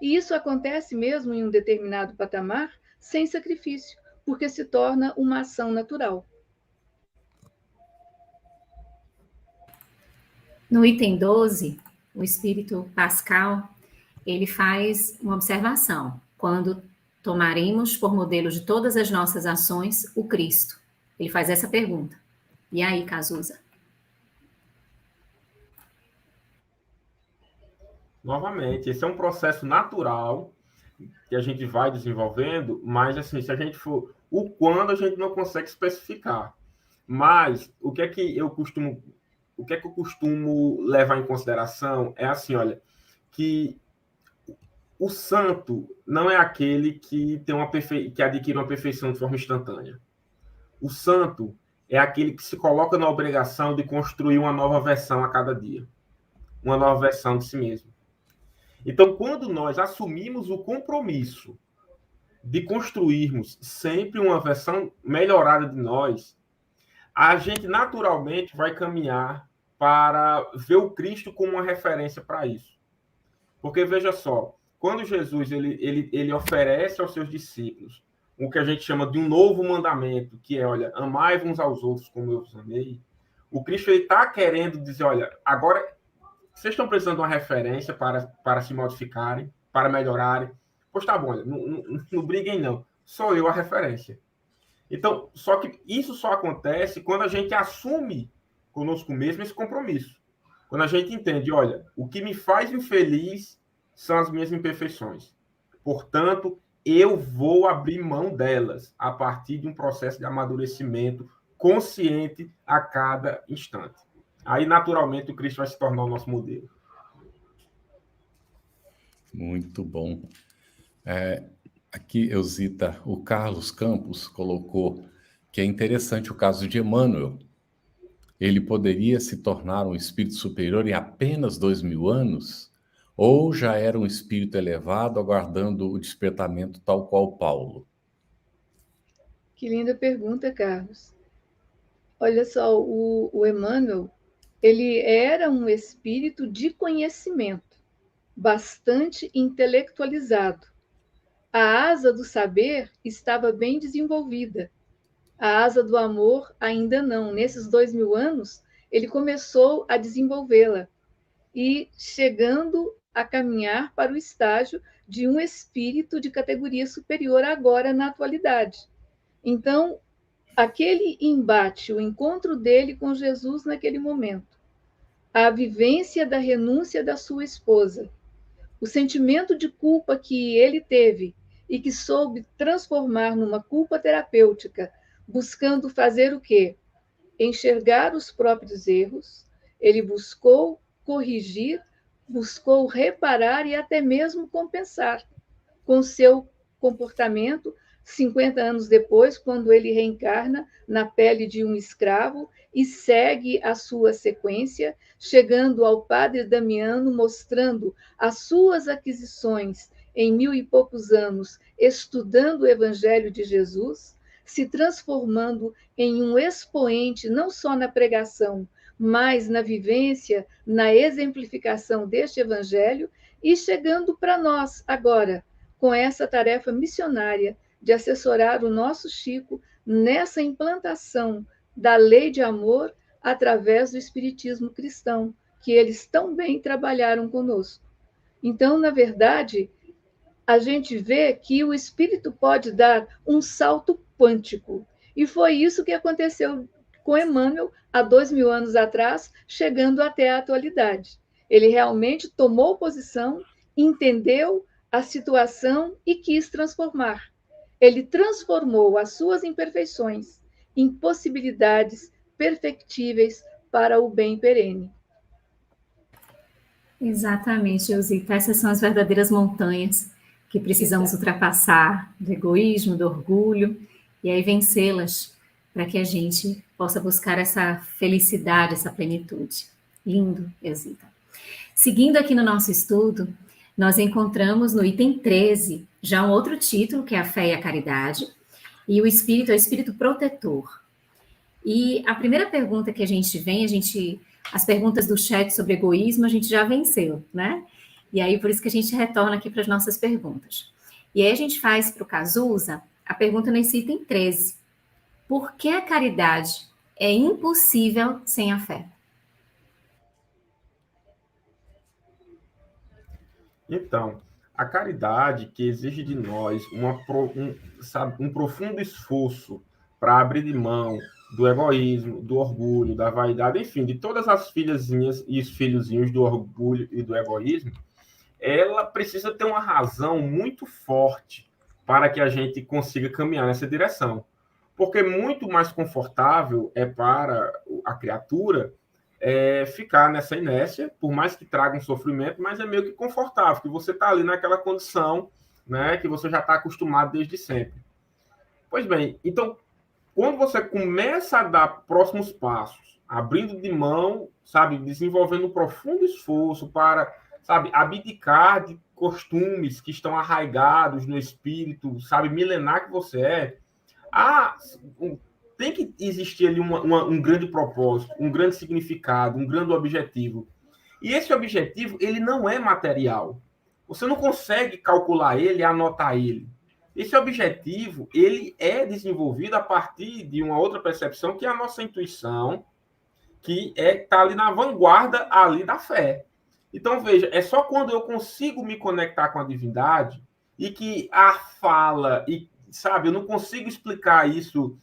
E isso acontece mesmo em um determinado patamar, sem sacrifício, porque se torna uma ação natural. No item 12, o espírito Pascal, ele faz uma observação. Quando tomaremos por modelo de todas as nossas ações o Cristo. Ele faz essa pergunta. E aí, Cazuza? Novamente, esse é um processo natural que a gente vai desenvolvendo, mas assim, se a gente for o quando a gente não consegue especificar. Mas o que é que eu costumo levar em consideração é assim, olha, que o santo não é aquele que tem que adquire uma perfeição de forma instantânea. O santo é aquele que se coloca na obrigação de construir uma nova versão a cada dia, uma nova versão de si mesmo. Então, quando nós assumimos o compromisso de construirmos sempre uma versão melhorada de nós, a gente naturalmente vai caminhar para ver o Cristo como uma referência para isso. Porque, veja só, quando Jesus ele oferece aos seus discípulos o que a gente chama de um novo mandamento, que é, olha, amai uns aos outros como eu vos amei, o Cristo está querendo dizer, olha, agora vocês estão precisando de uma referência para se modificarem, para melhorarem. Pois tá bom, não briguem não. Sou eu a referência. Então, só que isso só acontece quando a gente assume conosco mesmo esse compromisso. Quando a gente entende, olha, o que me faz infeliz são as minhas imperfeições. Portanto, eu vou abrir mão delas a partir de um processo de amadurecimento consciente a cada instante. Aí, naturalmente, o Cristo vai se tornar o nosso modelo. Muito bom. Aqui, Elzita, o Carlos Campos colocou que é interessante o caso de Emmanuel. Ele poderia se tornar um espírito superior em apenas 2000 anos? Ou já era um espírito elevado aguardando o despertamento tal qual Paulo? Que linda pergunta, Carlos. Olha só, o Emmanuel, ele era um espírito de conhecimento, bastante intelectualizado. A asa do saber estava bem desenvolvida. A asa do amor ainda não. Nesses 2000 anos, ele começou a desenvolvê-la e chegando a caminhar para o estágio de um espírito de categoria superior agora na atualidade. Então, aquele embate, o encontro dele com Jesus naquele momento, a vivência da renúncia da sua esposa, o sentimento de culpa que ele teve e que soube transformar numa culpa terapêutica, buscando fazer o quê? Enxergar os próprios erros, ele buscou corrigir, buscou reparar e até mesmo compensar com seu comportamento 50 anos depois, quando ele reencarna na pele de um escravo e segue a sua sequência, chegando ao padre Damiano, mostrando as suas aquisições em 1000 e poucos anos, estudando o Evangelho de Jesus, se transformando em um expoente, não só na pregação, mas na vivência, na exemplificação deste Evangelho, e chegando para nós agora, com essa tarefa missionária de assessorar o nosso Chico nessa implantação da lei de amor através do espiritismo cristão, que eles tão bem trabalharam conosco. Então, na verdade, a gente vê que o espírito pode dar um salto quântico. E foi isso que aconteceu com Emmanuel há 2000 anos atrás, chegando até a atualidade. Ele realmente tomou posição, entendeu a situação e quis transformar. Ele transformou as suas imperfeições em possibilidades perfectíveis para o bem perene. Exatamente, Elzita. Essas são as verdadeiras montanhas que precisamos ultrapassar, do egoísmo, do orgulho, e aí vencê-las para que a gente possa buscar essa felicidade, essa plenitude. Lindo, Elzita. Seguindo aqui no nosso estudo, nós encontramos no item 13 já um outro título, que é a fé e a caridade, e o espírito é o espírito protetor. E a primeira pergunta que a gente vem, as perguntas do chat sobre egoísmo, a gente já venceu, né? E aí, por isso que a gente retorna aqui para as nossas perguntas. E aí a gente faz para o Cazuza a pergunta nesse item 13. Por que a caridade é impossível sem a fé? Então, a caridade que exige de nós um profundo esforço para abrir de mão do egoísmo, do orgulho, da vaidade, enfim, de todas as filhazinhas e os filhozinhos do orgulho e do egoísmo, ela precisa ter uma razão muito forte para que a gente consiga caminhar nessa direção. Porque muito mais confortável é para a criatura ficar nessa inércia, por mais que traga um sofrimento, mas é meio que confortável, que você está ali naquela condição, né, que você já está acostumado desde sempre. Pois bem, então, quando você começa a dar próximos passos, abrindo de mão, sabe, desenvolvendo um profundo esforço para, sabe, abdicar de costumes que estão arraigados no espírito, sabe, milenar que você é, tem que existir ali um grande propósito, um grande significado, um grande objetivo. E esse objetivo, ele não é material. Você não consegue calcular ele, anotar ele. Esse objetivo, ele é desenvolvido a partir de uma outra percepção, que é a nossa intuição, que está ali na vanguarda ali da fé. Então, veja, é só quando eu consigo me conectar com a divindade e que a fala, e sabe, eu não consigo explicar isso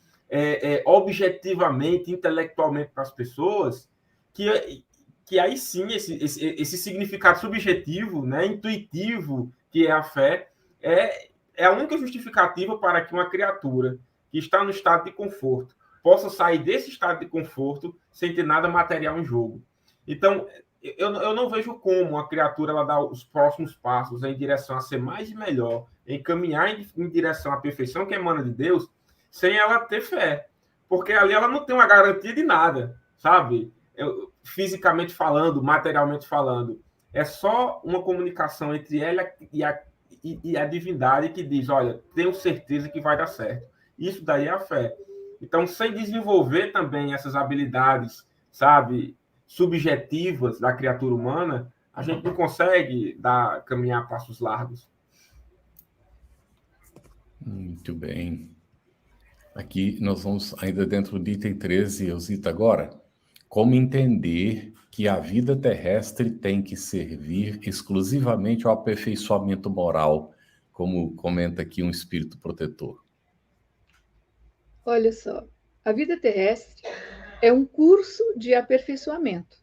objetivamente, intelectualmente para as pessoas, que aí sim esse significado subjetivo, né, intuitivo, que é a fé, é a única justificativa para que uma criatura que está no estado de conforto possa sair desse estado de conforto sem ter nada material em jogo. Então, eu não vejo como a criatura ela dá os próximos passos em direção a ser mais e melhor, em caminhar em direção à perfeição que emana de Deus, sem ela ter fé. Porque ali ela não tem uma garantia de nada, sabe? Fisicamente falando, materialmente falando. É só uma comunicação entre ela e a divindade que diz, olha, tenho certeza que vai dar certo. Isso daí é a fé. Então, sem desenvolver também essas habilidades, sabe, subjetivas da criatura humana, a gente não consegue caminhar passos largos. Muito bem. Aqui nós vamos ainda dentro do item 13, Elzita, agora. Como entender que a vida terrestre tem que servir exclusivamente ao aperfeiçoamento moral, como comenta aqui um espírito protetor? Olha só, a vida terrestre é um curso de aperfeiçoamento.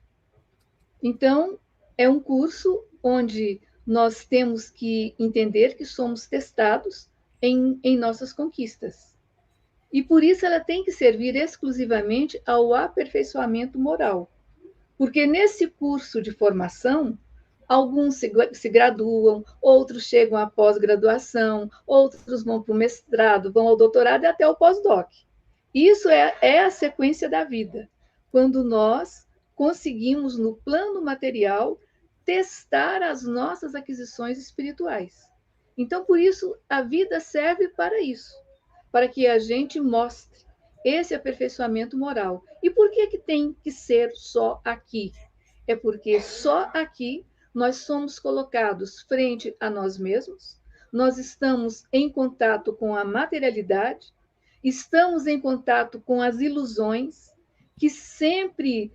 Então, é um curso onde nós temos que entender que somos testados em nossas conquistas. E por isso ela tem que servir exclusivamente ao aperfeiçoamento moral. Porque nesse curso de formação, alguns se graduam, outros chegam à pós-graduação, outros vão para o mestrado, vão ao doutorado e até o pós-doc. Isso é a sequência da vida. Quando nós conseguimos, no plano material, testar as nossas aquisições espirituais. Então, por isso, a vida serve para isso, para que a gente mostre esse aperfeiçoamento moral. E por que tem que ser só aqui? É porque só aqui nós somos colocados frente a nós mesmos, nós estamos em contato com a materialidade, estamos em contato com as ilusões que sempre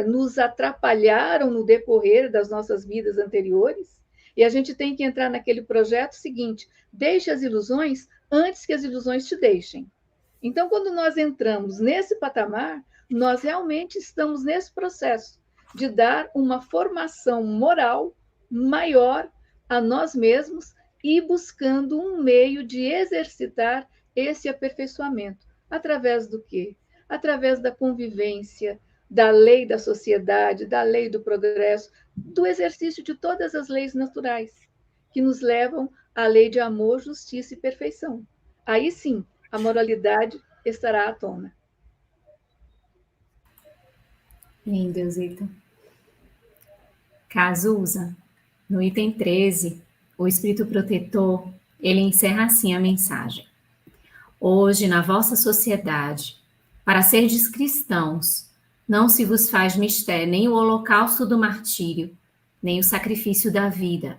nos atrapalharam no decorrer das nossas vidas anteriores, e a gente tem que entrar naquele projeto seguinte: deixe as ilusões antes que as ilusões te deixem. Então, quando nós entramos nesse patamar, nós realmente estamos nesse processo de dar uma formação moral maior a nós mesmos e buscando um meio de exercitar esse aperfeiçoamento. Através do quê? Através da convivência, da lei da sociedade, da lei do progresso, do exercício de todas as leis naturais, que nos levam à lei de amor, justiça e perfeição. Aí sim, a moralidade estará à tona. Lindo, Elzita. Cazuza, no item 13, o Espírito Protetor, ele encerra assim a mensagem. Hoje, na vossa sociedade, para serdes cristãos, não se vos faz mistério nem o holocausto do martírio, nem o sacrifício da vida,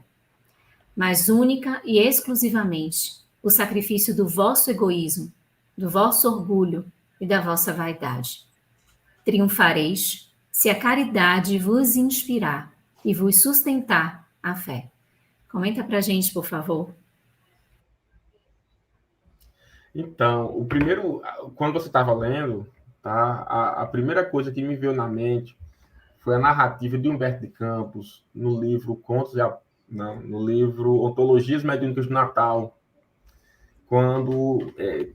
mas única e exclusivamente o sacrifício do vosso egoísmo, do vosso orgulho e da vossa vaidade. Triunfareis se a caridade vos inspirar e vos sustentar a fé. Comenta pra gente, por favor. Então, o primeiro, quando você estava lendo, tá, a primeira coisa que me veio na mente foi a narrativa de Humberto de Campos no livro no livro Ontologias Mediúnicas do Natal, quando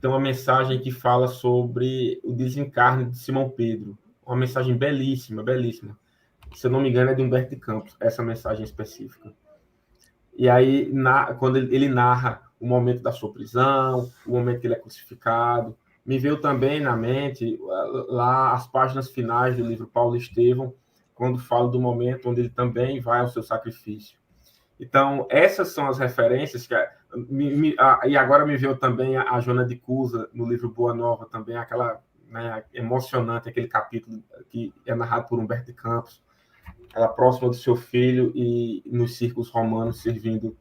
tem uma mensagem que fala sobre o desencarne de Simão Pedro, uma mensagem belíssima, belíssima. Se eu não me engano, é de Humberto de Campos, essa mensagem específica. E aí, quando ele narra o momento da sua prisão, o momento que ele é crucificado, me veio também na mente lá as páginas finais do livro Paulo Estevão, quando fala do momento onde ele também vai ao seu sacrifício. Então, essas são as referências e agora me veio também a Joana de Cusa no livro Boa Nova, também aquela, né, emocionante, aquele capítulo que é narrado por Humberto de Campos, ela próxima do seu filho e nos círculos romanos servindo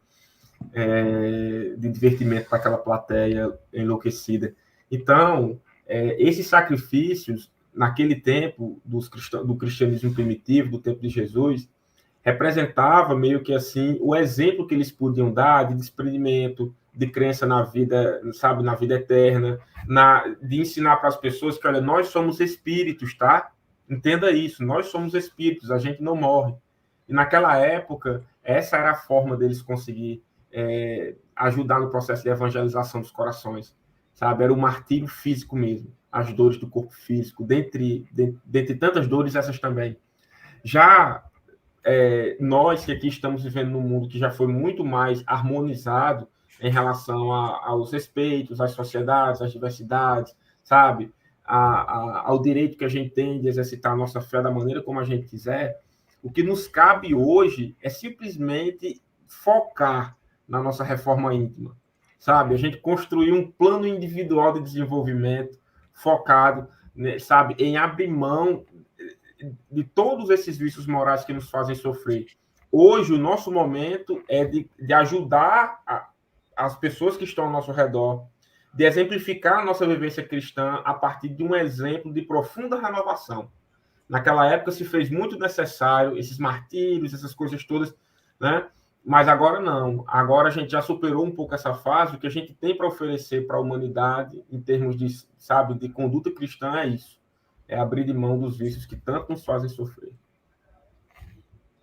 de divertimento para aquela plateia enlouquecida. Então, esses sacrifícios, naquele tempo do cristianismo primitivo, do tempo de Jesus, representava meio que assim o exemplo que eles podiam dar de desprendimento, de crença na vida, sabe, na vida eterna, de ensinar para as pessoas que, olha, nós somos espíritos, tá? Entenda isso, nós somos espíritos, a gente não morre. E naquela época, essa era a forma deles conseguir ajudar no processo de evangelização dos corações, sabe? Era o martírio físico mesmo, as dores do corpo físico, dentre tantas dores, essas também. Já nós que aqui estamos vivendo num mundo que já foi muito mais harmonizado em relação aos respeitos, às sociedades, às diversidades, sabe? Ao direito que a gente tem de exercitar a nossa fé da maneira como a gente quiser, o que nos cabe hoje é simplesmente focar na nossa reforma íntima, sabe? A gente construir um plano individual de desenvolvimento focado, né, sabe, em abrir mão de todos esses vícios morais que nos fazem sofrer. Hoje, o nosso momento é de ajudar as pessoas que estão ao nosso redor, de exemplificar a nossa vivência cristã a partir de um exemplo de profunda renovação. Naquela época se fez muito necessário esses martírios, essas coisas todas, né? Mas agora não. Agora a gente já superou um pouco essa fase. O que a gente tem para oferecer para a humanidade, em termos de, sabe, de conduta cristã, é isso. É abrir de mão dos vícios que tanto nos fazem sofrer.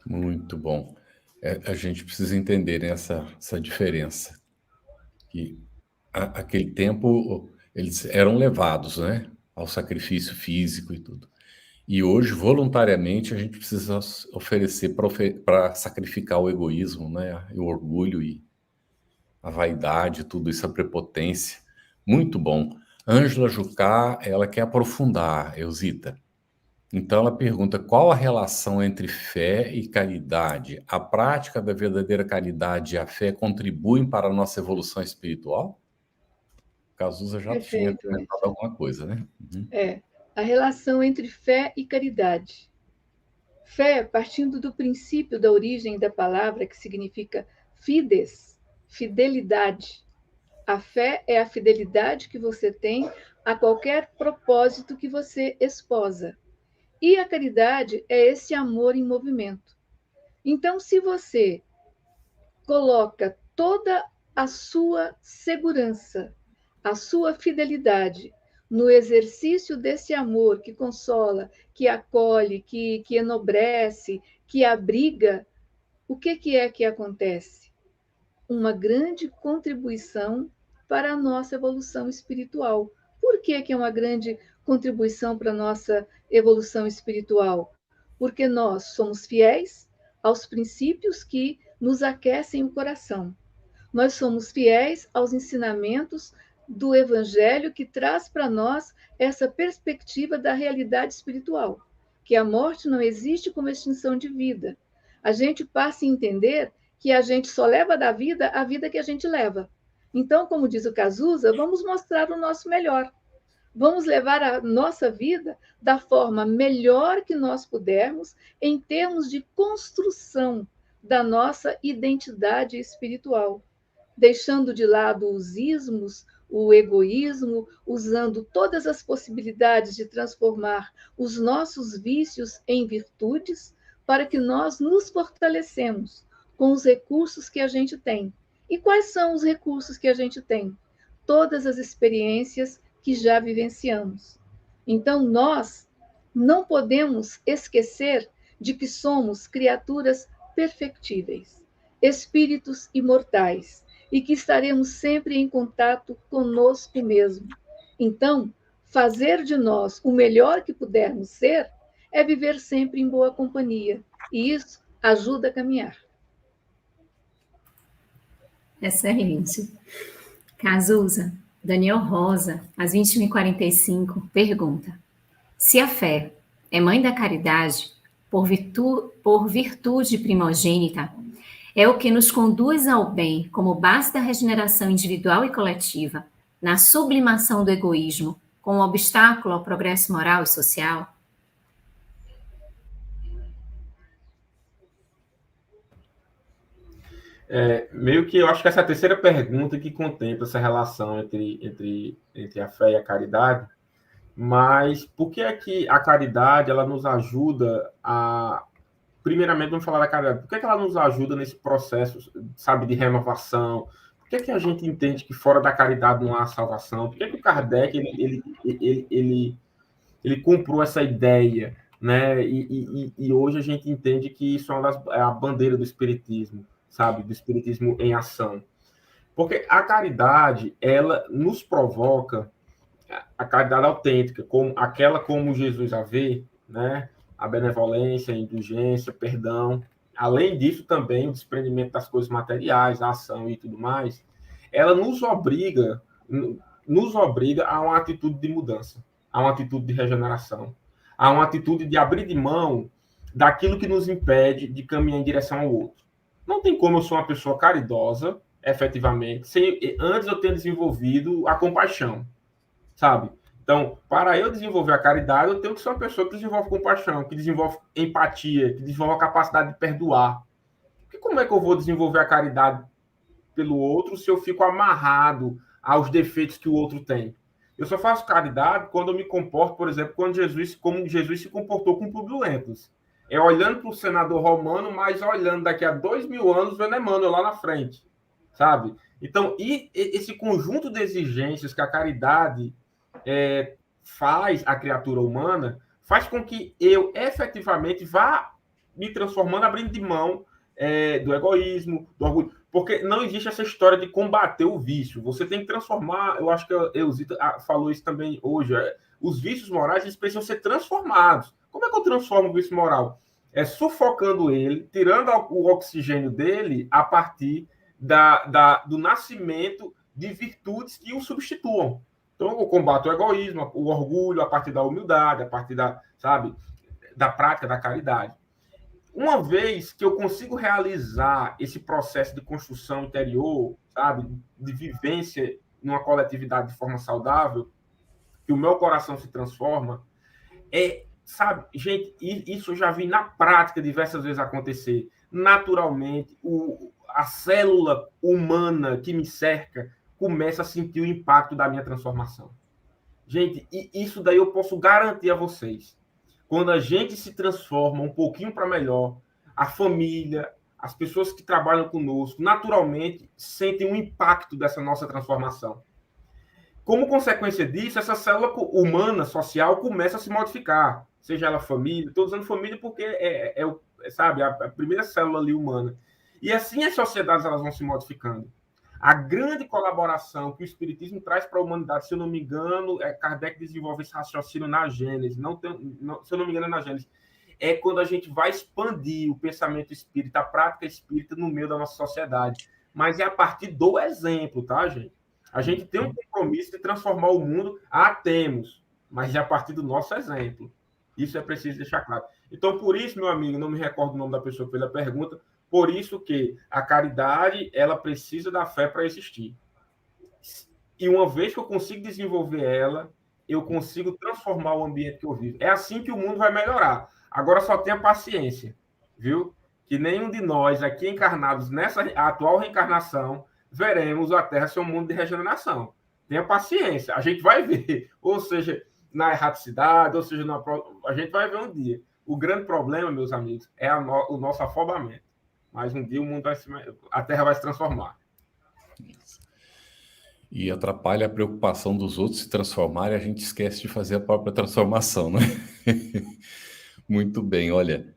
Muito bom. A gente precisa entender essa diferença. Que aquele tempo eles eram levados, né, ao sacrifício físico e tudo. E hoje, voluntariamente, a gente precisa oferecer para sacrificar o egoísmo, né, o orgulho e a vaidade, tudo isso, a prepotência. Muito bom. Ângela Jucá, ela quer aprofundar, Elzita. Então, ela pergunta, qual a relação entre fé e caridade? A prática da verdadeira caridade e a fé contribuem para a nossa evolução espiritual? Cazuza já tinha comentado alguma coisa, né? Uhum. A relação entre fé e caridade. Fé, partindo do princípio da origem da palavra, que significa fides, fidelidade. A fé é a fidelidade que você tem a qualquer propósito que você esposa. E a caridade é esse amor em movimento. Então, se você coloca toda a sua segurança, a sua fidelidade no exercício desse amor que consola, que acolhe, que enobrece, que abriga, o que é que acontece? Uma grande contribuição para a nossa evolução espiritual. Por que é uma grande contribuição para a nossa evolução espiritual? Porque nós somos fiéis aos princípios que nos aquecem o coração. Nós somos fiéis aos ensinamentos do Evangelho que traz para nós essa perspectiva da realidade espiritual, que a morte não existe como extinção de vida. A gente passa a entender que a gente só leva da vida a vida que a gente leva. Então, como diz o Cazuza, vamos mostrar o nosso melhor. Vamos levar a nossa vida da forma melhor que nós pudermos, em termos de construção da nossa identidade espiritual, deixando de lado os ismos, o egoísmo, usando todas as possibilidades de transformar os nossos vícios em virtudes, para que nós nos fortalecemos com os recursos que a gente tem. E quais são os recursos que a gente tem? Todas as experiências que já vivenciamos. Então, nós não podemos esquecer de que somos criaturas perfectíveis, espíritos imortais, e que estaremos sempre em contato conosco mesmo. Então, fazer de nós o melhor que pudermos ser é viver sempre em boa companhia, e isso ajuda a caminhar. Excelente. Cazuza, Daniel Rosa, às 21h45, pergunta: se a fé é mãe da caridade, por virtude primogênita, é o que nos conduz ao bem como base da regeneração individual e coletiva, na sublimação do egoísmo, como obstáculo ao progresso moral e social? Meio que eu acho que essa é a terceira pergunta que contempla essa relação entre a fé e a caridade, mas por que é que a caridade ela nos ajuda a... Primeiramente, vamos falar da caridade. Por que é que ela nos ajuda nesse processo, sabe, de renovação? Por que é que a gente entende que fora da caridade não há salvação? Por que é que o Kardec ele comprou essa ideia, né? E hoje a gente entende que isso é a bandeira do espiritismo, sabe? Do espiritismo em ação. Porque a caridade, ela nos provoca a caridade autêntica, como Jesus a vê, né? A benevolência, a indulgência, perdão. Além disso, também o desprendimento das coisas materiais, a ação e tudo mais, ela nos obriga a uma atitude de mudança, a uma atitude de regeneração, a uma atitude de abrir de mão daquilo que nos impede de caminhar em direção ao outro. Não tem como eu ser uma pessoa caridosa, efetivamente, antes eu ter desenvolvido a compaixão, sabe? Então, para eu desenvolver a caridade, eu tenho que ser uma pessoa que desenvolve compaixão, que desenvolve empatia, que desenvolve a capacidade de perdoar. Porque como é que eu vou desenvolver a caridade pelo outro se eu fico amarrado aos defeitos que o outro tem? Eu só faço caridade quando eu me comporto, por exemplo, como Jesus se comportou com Públio Lentulus. É olhando para o senador romano, mas olhando daqui a 2000 anos, vendo Emmanuel lá na frente, sabe? Então, e esse conjunto de exigências que a caridade faz a criatura humana, faz com que eu efetivamente vá me transformando, abrindo de mão do egoísmo, do orgulho. Porque não existe essa história de combater o vício. Você tem que transformar, eu acho que a Eusita falou isso também hoje, os vícios morais eles precisam ser transformados. Como é que eu transformo o vício moral? É sufocando ele, tirando o oxigênio dele a partir do nascimento de virtudes que o substituam. Então, eu combato o egoísmo, o orgulho, a partir da humildade, a partir da prática da caridade. Uma vez que eu consigo realizar esse processo de construção interior, sabe, de vivência numa coletividade de forma saudável, que o meu coração se transforma, sabe, gente, isso eu já vi na prática diversas vezes acontecer. Naturalmente, a célula humana que me cerca começa a sentir o impacto da minha transformação. Gente, e isso daí eu posso garantir a vocês. Quando a gente se transforma um pouquinho para melhor, a família, as pessoas que trabalham conosco, naturalmente sentem um impacto dessa nossa transformação. Como consequência disso, essa célula humana, social, começa a se modificar. Seja ela família, estou usando família porque sabe, a primeira célula ali humana. E assim as sociedades elas vão se modificando. A grande colaboração que o Espiritismo traz para a humanidade, se eu não me engano, Kardec desenvolve esse raciocínio na Gênese, se eu não me engano é na Gênese, é quando a gente vai expandir o pensamento espírita, a prática espírita no meio da nossa sociedade. Mas é a partir do exemplo, tá, gente? A gente tem um compromisso de transformar o mundo, temos, mas é a partir do nosso exemplo. Isso é preciso deixar claro. Então, por isso, meu amigo, não me recordo o nome da pessoa que fez a pergunta, por isso que a caridade, ela precisa da fé para existir. E uma vez que eu consigo desenvolver ela, eu consigo transformar o ambiente que eu vivo. É assim que o mundo vai melhorar. Agora só tenha paciência, viu? que nenhum de nós aqui encarnados nessa atual reencarnação veremos a Terra ser um mundo de regeneração. Tenha paciência, a gente vai ver, ou seja, na erraticidade, ou seja, a gente vai ver um dia. O grande problema, meus amigos, é o nosso afobamento. Mas um dia o mundo a Terra vai se transformar. E atrapalha a preocupação dos outros se transformarem, a gente esquece de fazer a própria transformação, né? Muito bem, olha,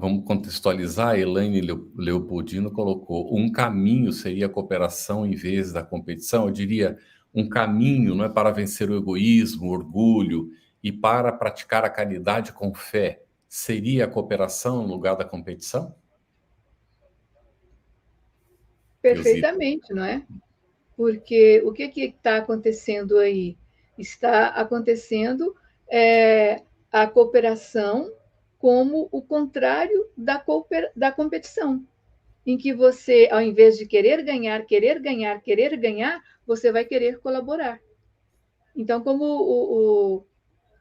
vamos contextualizar. A Elaine Leopoldino colocou: um caminho seria a cooperação em vez da competição. Eu diria, um caminho não é para vencer o egoísmo, o orgulho, e para praticar a caridade com fé. Seria a cooperação no lugar da competição? Perfeitamente, não é? Porque o que está acontecendo aí? Está acontecendo a cooperação como o contrário da competição, em que você, ao invés de querer ganhar, você vai querer colaborar. Então, como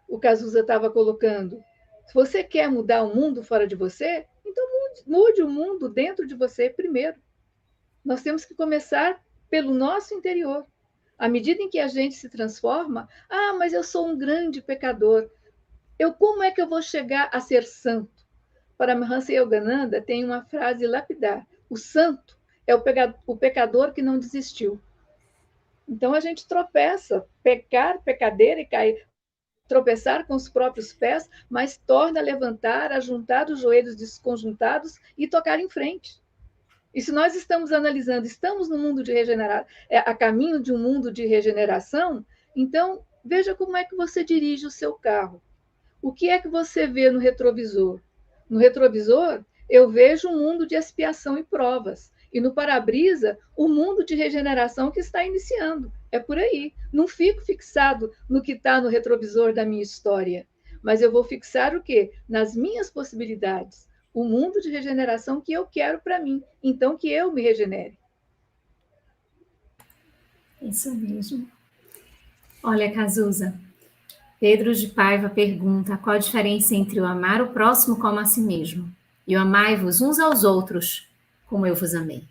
o Cazuza estava colocando, se você quer mudar o mundo fora de você, então mude o mundo dentro de você primeiro. Nós temos que começar pelo nosso interior. À medida em que a gente se transforma, mas eu sou um grande pecador. Como é que eu vou chegar a ser santo? Paramahansa Yogananda tem uma frase lapidar: o santo é o pecador que não desistiu. Então a gente tropeça, pecar, pecadeira e cair, tropeçar com os próprios pés, mas torna a levantar, a juntar os joelhos desconjuntados e tocar em frente. E se nós estamos analisando, estamos no mundo de regeneração, a caminho de um mundo de regeneração, então veja como é que você dirige o seu carro. O que é que você vê no retrovisor? No retrovisor, eu vejo um mundo de expiação e provas. E no para-brisa, o mundo de regeneração que está iniciando. É por aí. Não fico fixado no que está no retrovisor da minha história, mas eu vou fixar o quê? Nas minhas possibilidades. O mundo de regeneração que eu quero para mim. Então, que eu me regenere. Isso mesmo. Olha, Cazuza, Pedro de Paiva pergunta: qual a diferença entre o amar o próximo como a si mesmo e o amai-vos uns aos outros como eu vos amei?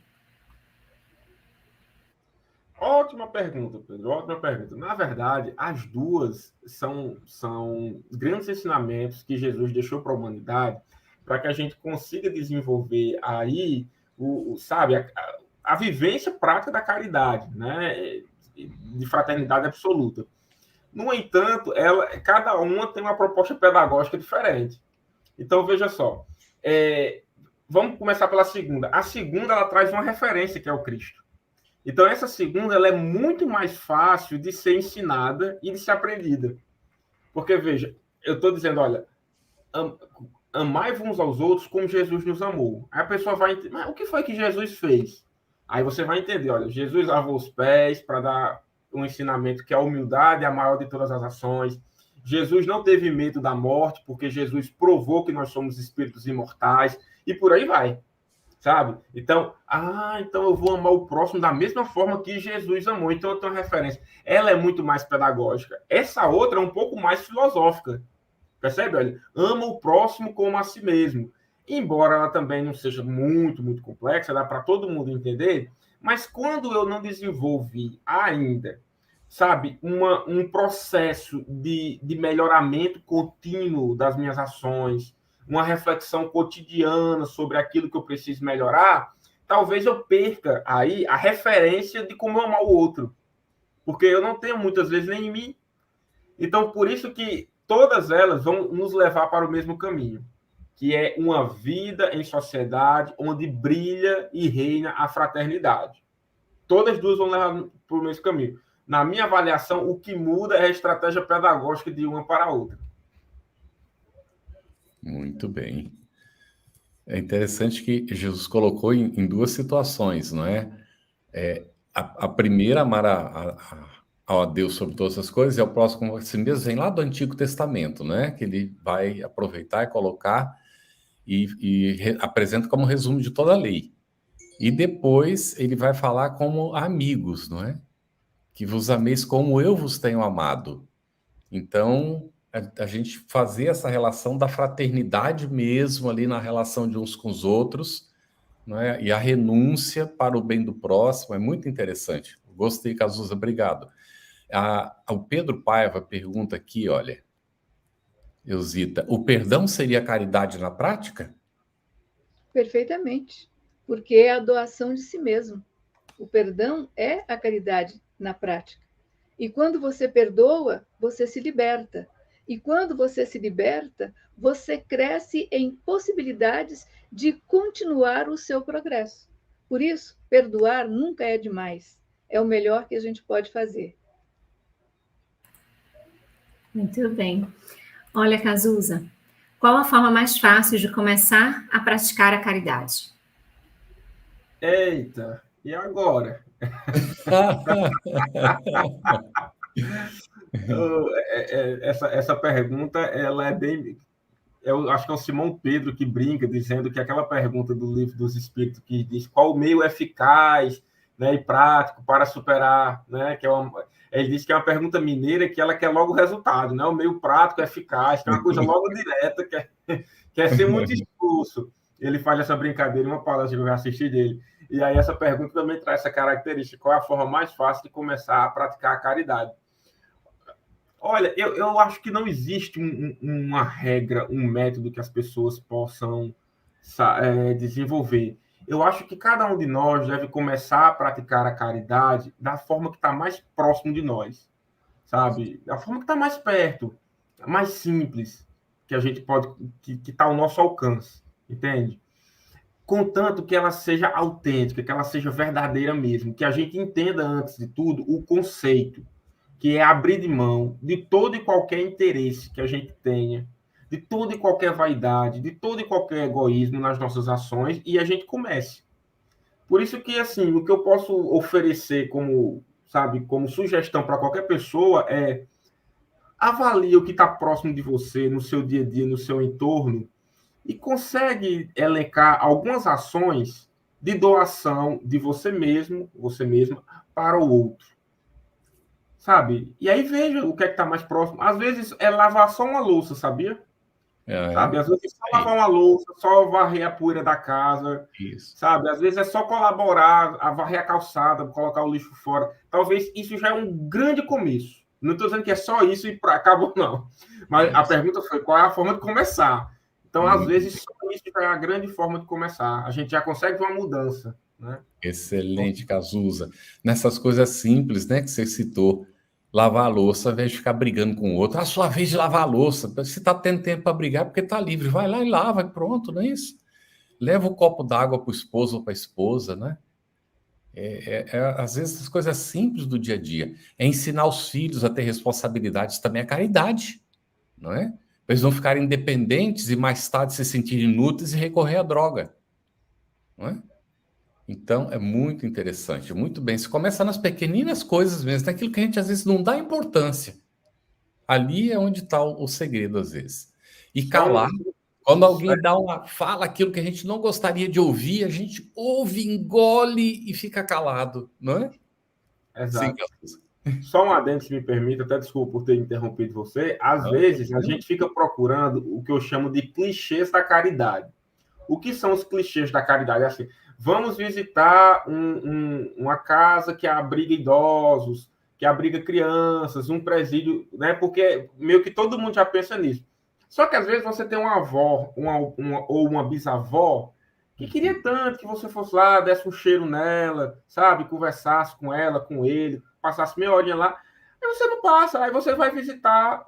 Ótima pergunta, Pedro, ótima pergunta. Na verdade, as duas são grandes ensinamentos que Jesus deixou para a humanidade para que a gente consiga desenvolver aí, a vivência prática da caridade, né? De fraternidade absoluta. No entanto, cada uma tem uma proposta pedagógica diferente. Então, veja só, vamos começar pela segunda. A segunda, ela traz uma referência, que é o Cristo. Então, essa segunda, ela é muito mais fácil de ser ensinada e de ser aprendida. Porque, veja, eu estou dizendo, olha, amai-vos uns aos outros como Jesus nos amou. Aí a pessoa vai entender, mas o que foi que Jesus fez? Aí você vai entender, olha, Jesus lavou os pés para dar um ensinamento que a humildade é a maior de todas as ações. Jesus não teve medo da morte, porque Jesus provou que nós somos espíritos imortais, e por aí vai, sabe? Então, então eu vou amar o próximo da mesma forma que Jesus amou. Então eu tenho uma referência. Ela é muito mais pedagógica. Essa outra é um pouco mais filosófica. Percebe? Olha, ama o próximo como a si mesmo. Embora ela também não seja muito, muito complexa, dá para todo mundo entender, mas quando eu não desenvolvi ainda, sabe, um processo de melhoramento contínuo das minhas ações, uma reflexão cotidiana sobre aquilo que eu preciso melhorar, talvez eu perca aí a referência de como amar o outro, porque eu não tenho muitas vezes nem em mim. Então, por isso que todas elas vão nos levar para o mesmo caminho, que é uma vida em sociedade onde brilha e reina a fraternidade. Todas duas vão levar para o mesmo caminho. Na minha avaliação, o que muda é a estratégia pedagógica de uma para a outra. Muito bem. É interessante que Jesus colocou em duas situações, não é? A primeira, amar a Deus sobre todas as coisas, e ao próximo como a si mesmo, vem lá do Antigo Testamento, né? Que ele vai aproveitar e colocar e apresenta como resumo de toda a lei. E depois ele vai falar como amigos, não é? Que vos ameis como eu vos tenho amado. Então, a gente fazer essa relação da fraternidade mesmo ali na relação de uns com os outros, né? E a renúncia para o bem do próximo é muito interessante. Gostei, Cazuza, obrigado. O Pedro Paiva pergunta aqui, olha, Elzita, o perdão seria caridade na prática? Perfeitamente, porque é a doação de si mesmo. O perdão é a caridade na prática. E quando você perdoa, você se liberta. E quando você se liberta, você cresce em possibilidades de continuar o seu progresso. Por isso, perdoar nunca é demais. É o melhor que a gente pode fazer. Muito bem. Olha, Cazuza, qual a forma mais fácil de começar a praticar a caridade? Eita, e agora? Essa pergunta, ela é bem... Eu acho que é o Simão Pedro que brinca, dizendo que aquela pergunta do Livro dos Espíritos que diz qual o meio eficaz, né, e prático para superar, né, que ele diz que é uma pergunta mineira que ela quer logo o resultado, né, o meio prático, eficaz, que é uma coisa logo direta, quer ser muito expulso. Ele faz essa brincadeira em uma palestra que eu já assisti dele. E aí essa pergunta também traz essa característica, qual é a forma mais fácil de começar a praticar a caridade? Olha, eu acho que não existe uma regra, um método que as pessoas possam desenvolver. Eu acho que cada um de nós deve começar a praticar a caridade da forma que está mais próximo de nós, sabe? Da forma que está mais perto, mais simples, que a gente pode, que está ao nosso alcance, entende? Contanto que ela seja autêntica, que ela seja verdadeira mesmo, que a gente entenda, antes de tudo, o conceito, que é abrir de mão de todo e qualquer interesse que a gente tenha, de toda e qualquer vaidade, de todo e qualquer egoísmo nas nossas ações, e a gente comece. Por isso que, assim, o que eu posso oferecer como, sabe, como sugestão para qualquer pessoa é avalie o que está próximo de você, no seu dia a dia, no seu entorno, e consegue elencar algumas ações de doação de você mesmo, você mesma, para o outro. Sabe? E aí veja o que é que está mais próximo. Às vezes é lavar só uma louça, sabia? Sabe? Às vezes é só lavar uma louça, só varrer a poeira da casa. Isso. Sabe? Às vezes é só colaborar, a varrer a calçada, colocar o lixo fora. Talvez isso já é um grande começo. Não estou dizendo que é só isso e acabou, não. Mas a pergunta foi qual é a forma de começar. Então, às vezes, só isso já é a grande forma de começar. A gente já consegue uma mudança, né? Excelente, Cazuza. Nessas coisas simples, né, que você citou, lavar a louça, ao invés de ficar brigando com o outro, a sua vez de lavar a louça. Se está tendo tempo para brigar, porque está livre, vai lá e lava, e pronto, não é isso? Leva o copo d'água para o esposo ou para a esposa, né? Às vezes, as coisas simples do dia a dia. É ensinar os filhos a ter responsabilidades também, a caridade, não é? Para eles não ficarem independentes e mais tarde se sentirem inúteis e recorrer à droga, não é? Então, é muito interessante, muito bem. Se começa nas pequeninas coisas mesmo, naquilo que a gente às vezes não dá importância. Ali é onde está o segredo, às vezes. E calar, quando alguém fala aquilo que a gente não gostaria de ouvir, a gente ouve, engole e fica calado, não é? Exato. Sim. Só um adendo, se me permite, até desculpa por ter interrompido você. Às vezes, a gente fica procurando o que eu chamo de clichês da caridade. O que são os clichês da caridade? É assim, vamos visitar uma casa que abriga idosos, que abriga crianças, um presídio, né? Porque meio que todo mundo já pensa nisso. Só que às vezes você tem uma avó ou uma bisavó que queria tanto que você fosse lá, desse um cheiro nela, sabe? Conversasse com ela, com ele, passasse meia horinha lá. Aí você não passa, aí você vai visitar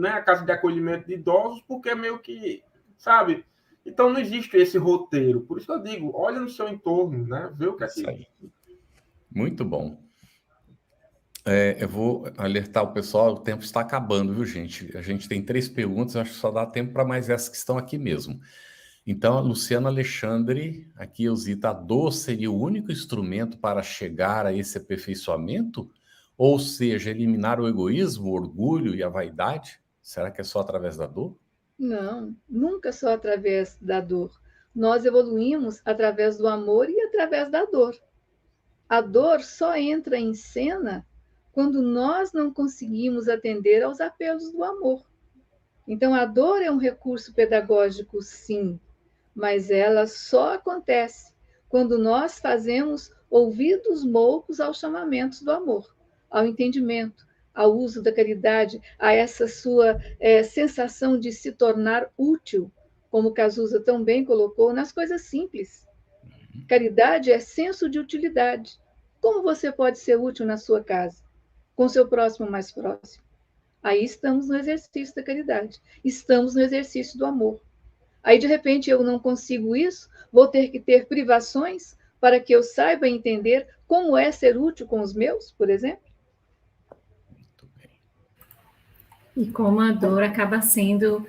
a casa de acolhimento de idosos, porque é meio que, sabe? Então não existe esse roteiro. Por isso que eu digo, olha no seu entorno, né? Vê o que é que... Muito bom. Eu vou alertar o pessoal, o tempo está acabando, viu, gente? A gente tem 3 perguntas, acho que só dá tempo para mais essas que estão aqui mesmo. Então, a Luciana Alexandre, aqui, Elzita, a dor seria o único instrumento para chegar a esse aperfeiçoamento? Ou seja, eliminar o egoísmo, o orgulho e a vaidade? Será que é só através da dor? Não, nunca só através da dor. Nós evoluímos através do amor e através da dor. A dor só entra em cena quando nós não conseguimos atender aos apelos do amor. Então, a dor é um recurso pedagógico, sim, mas ela só acontece quando nós fazemos ouvidos moucos aos chamamentos do amor, ao entendimento, ao uso da caridade, a essa sua sensação de se tornar útil, como o Cazuza tão bem colocou, nas coisas simples. Caridade é senso de utilidade. Como você pode ser útil na sua casa, com seu próximo mais próximo? Aí estamos no exercício da caridade, estamos no exercício do amor. Aí, de repente, eu não consigo isso, vou ter que ter privações para que eu saiba entender como é ser útil com os meus, por exemplo? E como a dor acaba sendo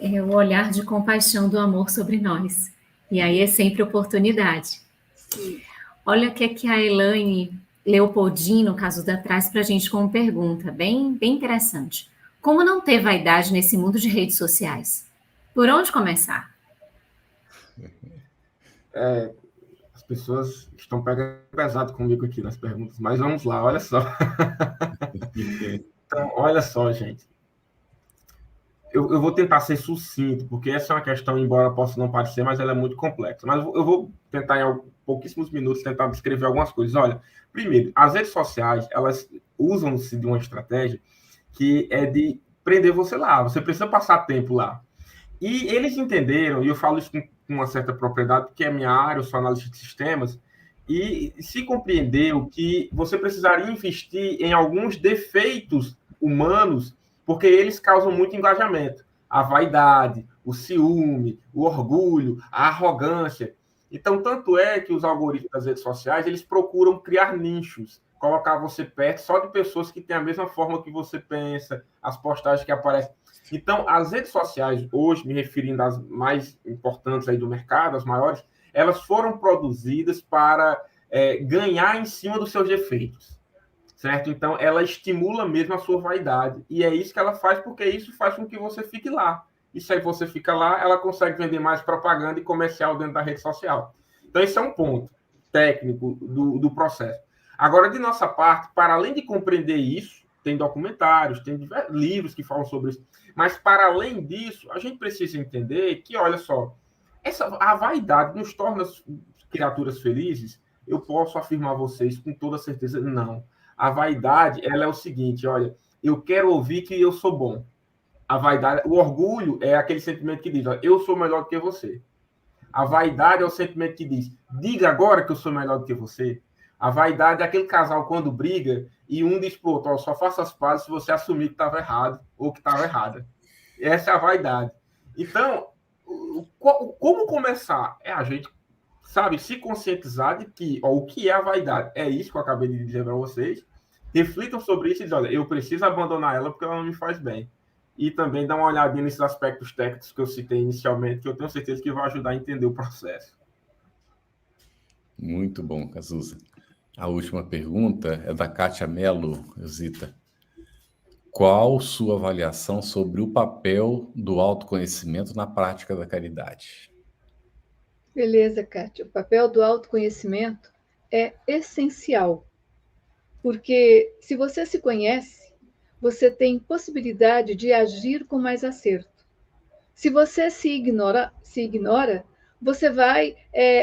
o olhar de compaixão do amor sobre nós. E aí é sempre oportunidade. Sim. Olha o que a Elaine Leopoldino, caso da traz para a gente como pergunta, bem interessante. Como não ter vaidade nesse mundo de redes sociais? Por onde começar? As pessoas estão pegando pesado comigo aqui nas perguntas, mas vamos lá, olha só. Então, olha só, gente. Eu vou tentar ser sucinto, porque essa é uma questão, embora possa não parecer, mas ela é muito complexa. Mas eu vou tentar, em pouquíssimos minutos, tentar descrever algumas coisas. Olha, primeiro, as redes sociais, elas usam-se de uma estratégia que é de prender você lá. Você precisa passar tempo lá. E eles entenderam, e eu falo isso com uma certa propriedade, porque é minha área, eu sou analista de sistemas, e se compreendeu que você precisaria investir em alguns defeitos humanos, porque eles causam muito engajamento. A vaidade, o ciúme, o orgulho, a arrogância. Então, tanto é que os algoritmos das redes sociais, eles procuram criar nichos, colocar você perto só de pessoas que têm a mesma forma que você pensa, as postagens que aparecem. Então, as redes sociais, hoje, me referindo às mais importantes aí do mercado, as maiores, elas foram produzidas para ganhar em cima dos seus defeitos. Certo? Então, ela estimula mesmo a sua vaidade. E é isso que ela faz, porque isso faz com que você fique lá. E se aí você fica lá, ela consegue vender mais propaganda e comercial dentro da rede social. Então, esse é um ponto técnico do processo. Agora, de nossa parte, para além de compreender isso, tem documentários, tem diversos livros que falam sobre isso, mas, para além disso, a gente precisa entender que, olha só, a vaidade nos torna criaturas felizes? Eu posso afirmar a vocês com toda certeza, não. A vaidade, ela é o seguinte, olha, eu quero ouvir que eu sou bom. A vaidade, o orgulho é aquele sentimento que diz, olha, eu sou melhor do que você. A vaidade é o sentimento que diz, diga agora que eu sou melhor do que você. A vaidade é aquele casal quando briga e um diz pro outro, ó, só faça as pazes se você assumir que estava errado ou que estava errada. Essa é a vaidade. Então, como começar? É a gente, sabe, se conscientizar de que o que é a vaidade. É isso que eu acabei de dizer para vocês. Reflitam sobre isso e dizem, olha, eu preciso abandonar ela porque ela não me faz bem. E também dá uma olhadinha nesses aspectos técnicos que eu citei inicialmente, que eu tenho certeza que vai ajudar a entender o processo. Muito bom, Cazuza. A última pergunta é da Kátia Mello, Zita. Qual sua avaliação sobre o papel do autoconhecimento na prática da caridade? Beleza, Kátia. O papel do autoconhecimento é essencial, porque se você se conhece, você tem possibilidade de agir com mais acerto. Se você se ignora, você vai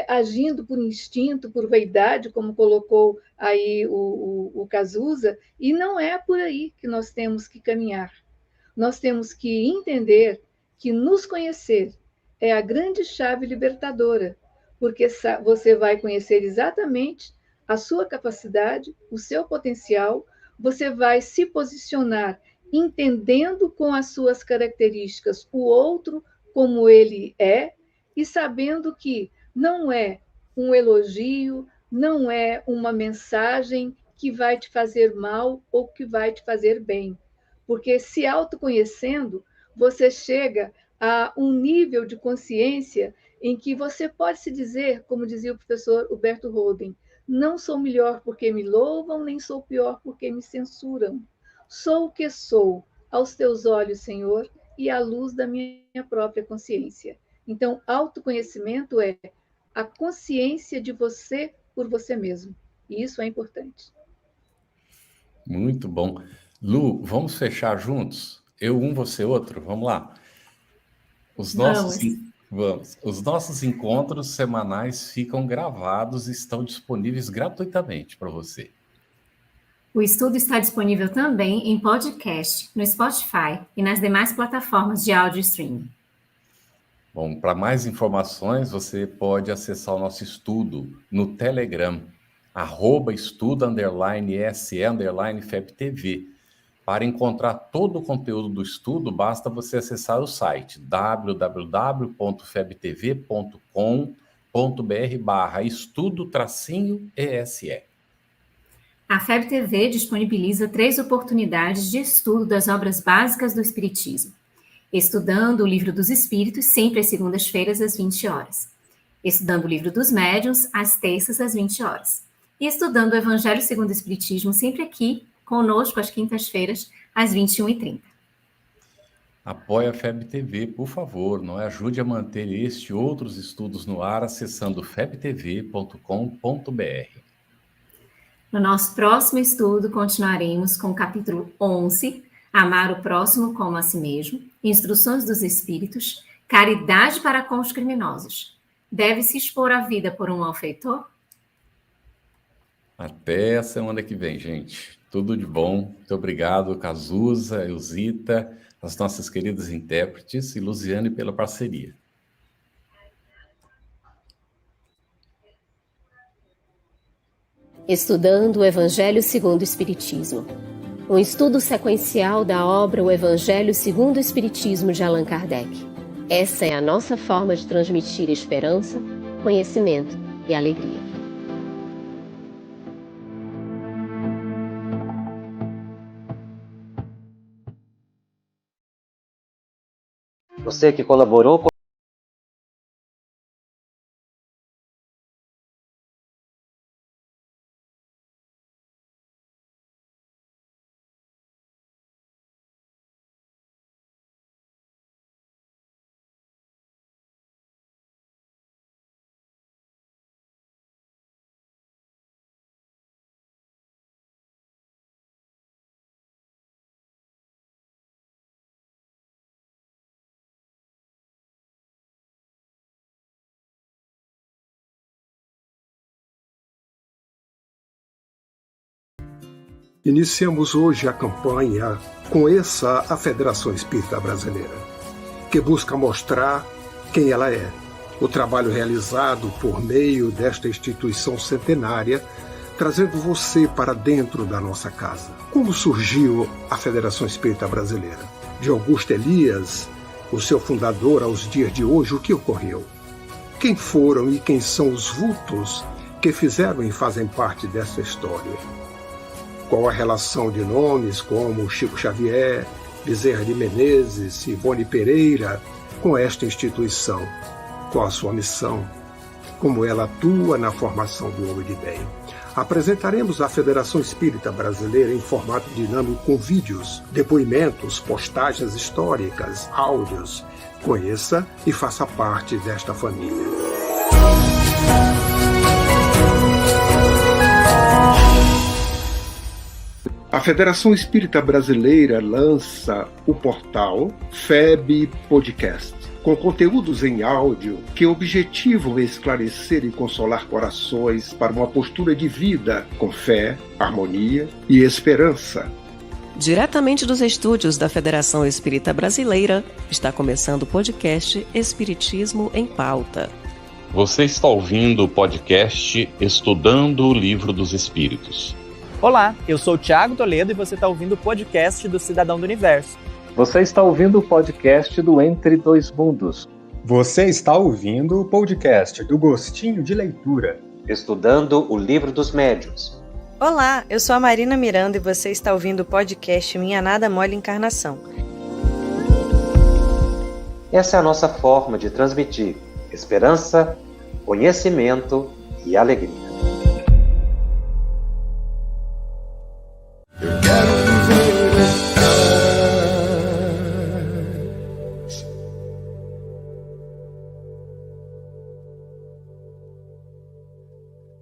agindo por instinto, por vaidade, como colocou aí o Cazuza, e não é por aí que nós temos que caminhar. Nós temos que entender que nos conhecer é a grande chave libertadora, porque você vai conhecer exatamente a sua capacidade, o seu potencial, você vai se posicionar entendendo com as suas características o outro como ele é e sabendo que não é um elogio, não é uma mensagem que vai te fazer mal ou que vai te fazer bem. Porque se autoconhecendo, você chega a um nível de consciência em que você pode se dizer, como dizia o professor Huberto Holden, não sou melhor porque me louvam, nem sou pior porque me censuram. Sou o que sou, aos teus olhos, Senhor, e à luz da minha própria consciência. Então, autoconhecimento é a consciência de você por você mesmo. E isso é importante. Muito bom. Lu, vamos fechar juntos? Eu um, você outro? Vamos lá. Os nossos encontros semanais ficam gravados e estão disponíveis gratuitamente para você. O estudo está disponível também em podcast, no Spotify e nas demais plataformas de áudio streaming. Bom, para mais informações, você pode acessar o nosso estudo no Telegram, @estudo_se_FebTV. Para encontrar todo o conteúdo do estudo, basta você acessar o site www.febtv.com.br/estudo-ESE. A FebTV disponibiliza 3 oportunidades de estudo das obras básicas do Espiritismo. Estudando o Livro dos Espíritos, sempre às segundas-feiras, às 20 horas. Estudando o Livro dos Médiuns, às terças, às 20 horas. E estudando o Evangelho segundo o Espiritismo, sempre aqui, conosco, às quintas-feiras, às 21h30. Apoie a FebTV, por favor, não é? Ajude a manter este e outros estudos no ar acessando febtv.com.br. No nosso próximo estudo, continuaremos com o capítulo 11, Amar o Próximo como a Si Mesmo, Instruções dos Espíritos, Caridade para com os Criminosos. Deve-se expor a vida por um malfeitor? Até a semana que vem, gente. Tudo de bom. Muito obrigado, Cazuza, Elzita, as nossas queridas intérpretes e Luziane pela parceria. Estudando o Evangelho segundo o Espiritismo. Um estudo sequencial da obra O Evangelho segundo o Espiritismo de Allan Kardec. Essa é a nossa forma de transmitir esperança, conhecimento e alegria. Você que colaborou com Iniciamos hoje a campanha Conheça a Federação Espírita Brasileira, que busca mostrar quem ela é. O trabalho realizado por meio desta instituição centenária, trazendo você para dentro da nossa casa. Como surgiu a Federação Espírita Brasileira? De Augusto Elias, o seu fundador, aos dias de hoje, o que ocorreu? Quem foram e quem são os vultos que fizeram e fazem parte dessa história? Qual a relação de nomes como Chico Xavier, Bezerra de Menezes, Ivone Pereira com esta instituição? Qual a sua missão? Como ela atua na formação do homem de bem? Apresentaremos a Federação Espírita Brasileira em formato dinâmico com vídeos, depoimentos, postagens históricas, áudios. Conheça e faça parte desta família. A Federação Espírita Brasileira lança o portal FEB Podcast, com conteúdos em áudio que objetivam esclarecer e consolar corações para uma postura de vida com fé, harmonia e esperança. Diretamente dos estúdios da Federação Espírita Brasileira, está começando o podcast Espiritismo em Pauta. Você está ouvindo o podcast Estudando o Livro dos Espíritos. Olá, eu sou o Thiago Toledo e você está ouvindo o podcast do Cidadão do Universo. Você está ouvindo o podcast do Entre Dois Mundos. Você está ouvindo o podcast do Gostinho de Leitura. Estudando o Livro dos Médiuns. Olá, eu sou a Marina Miranda e você está ouvindo o podcast Minha Nada Mole Encarnação. Essa é a nossa forma de transmitir esperança, conhecimento e alegria.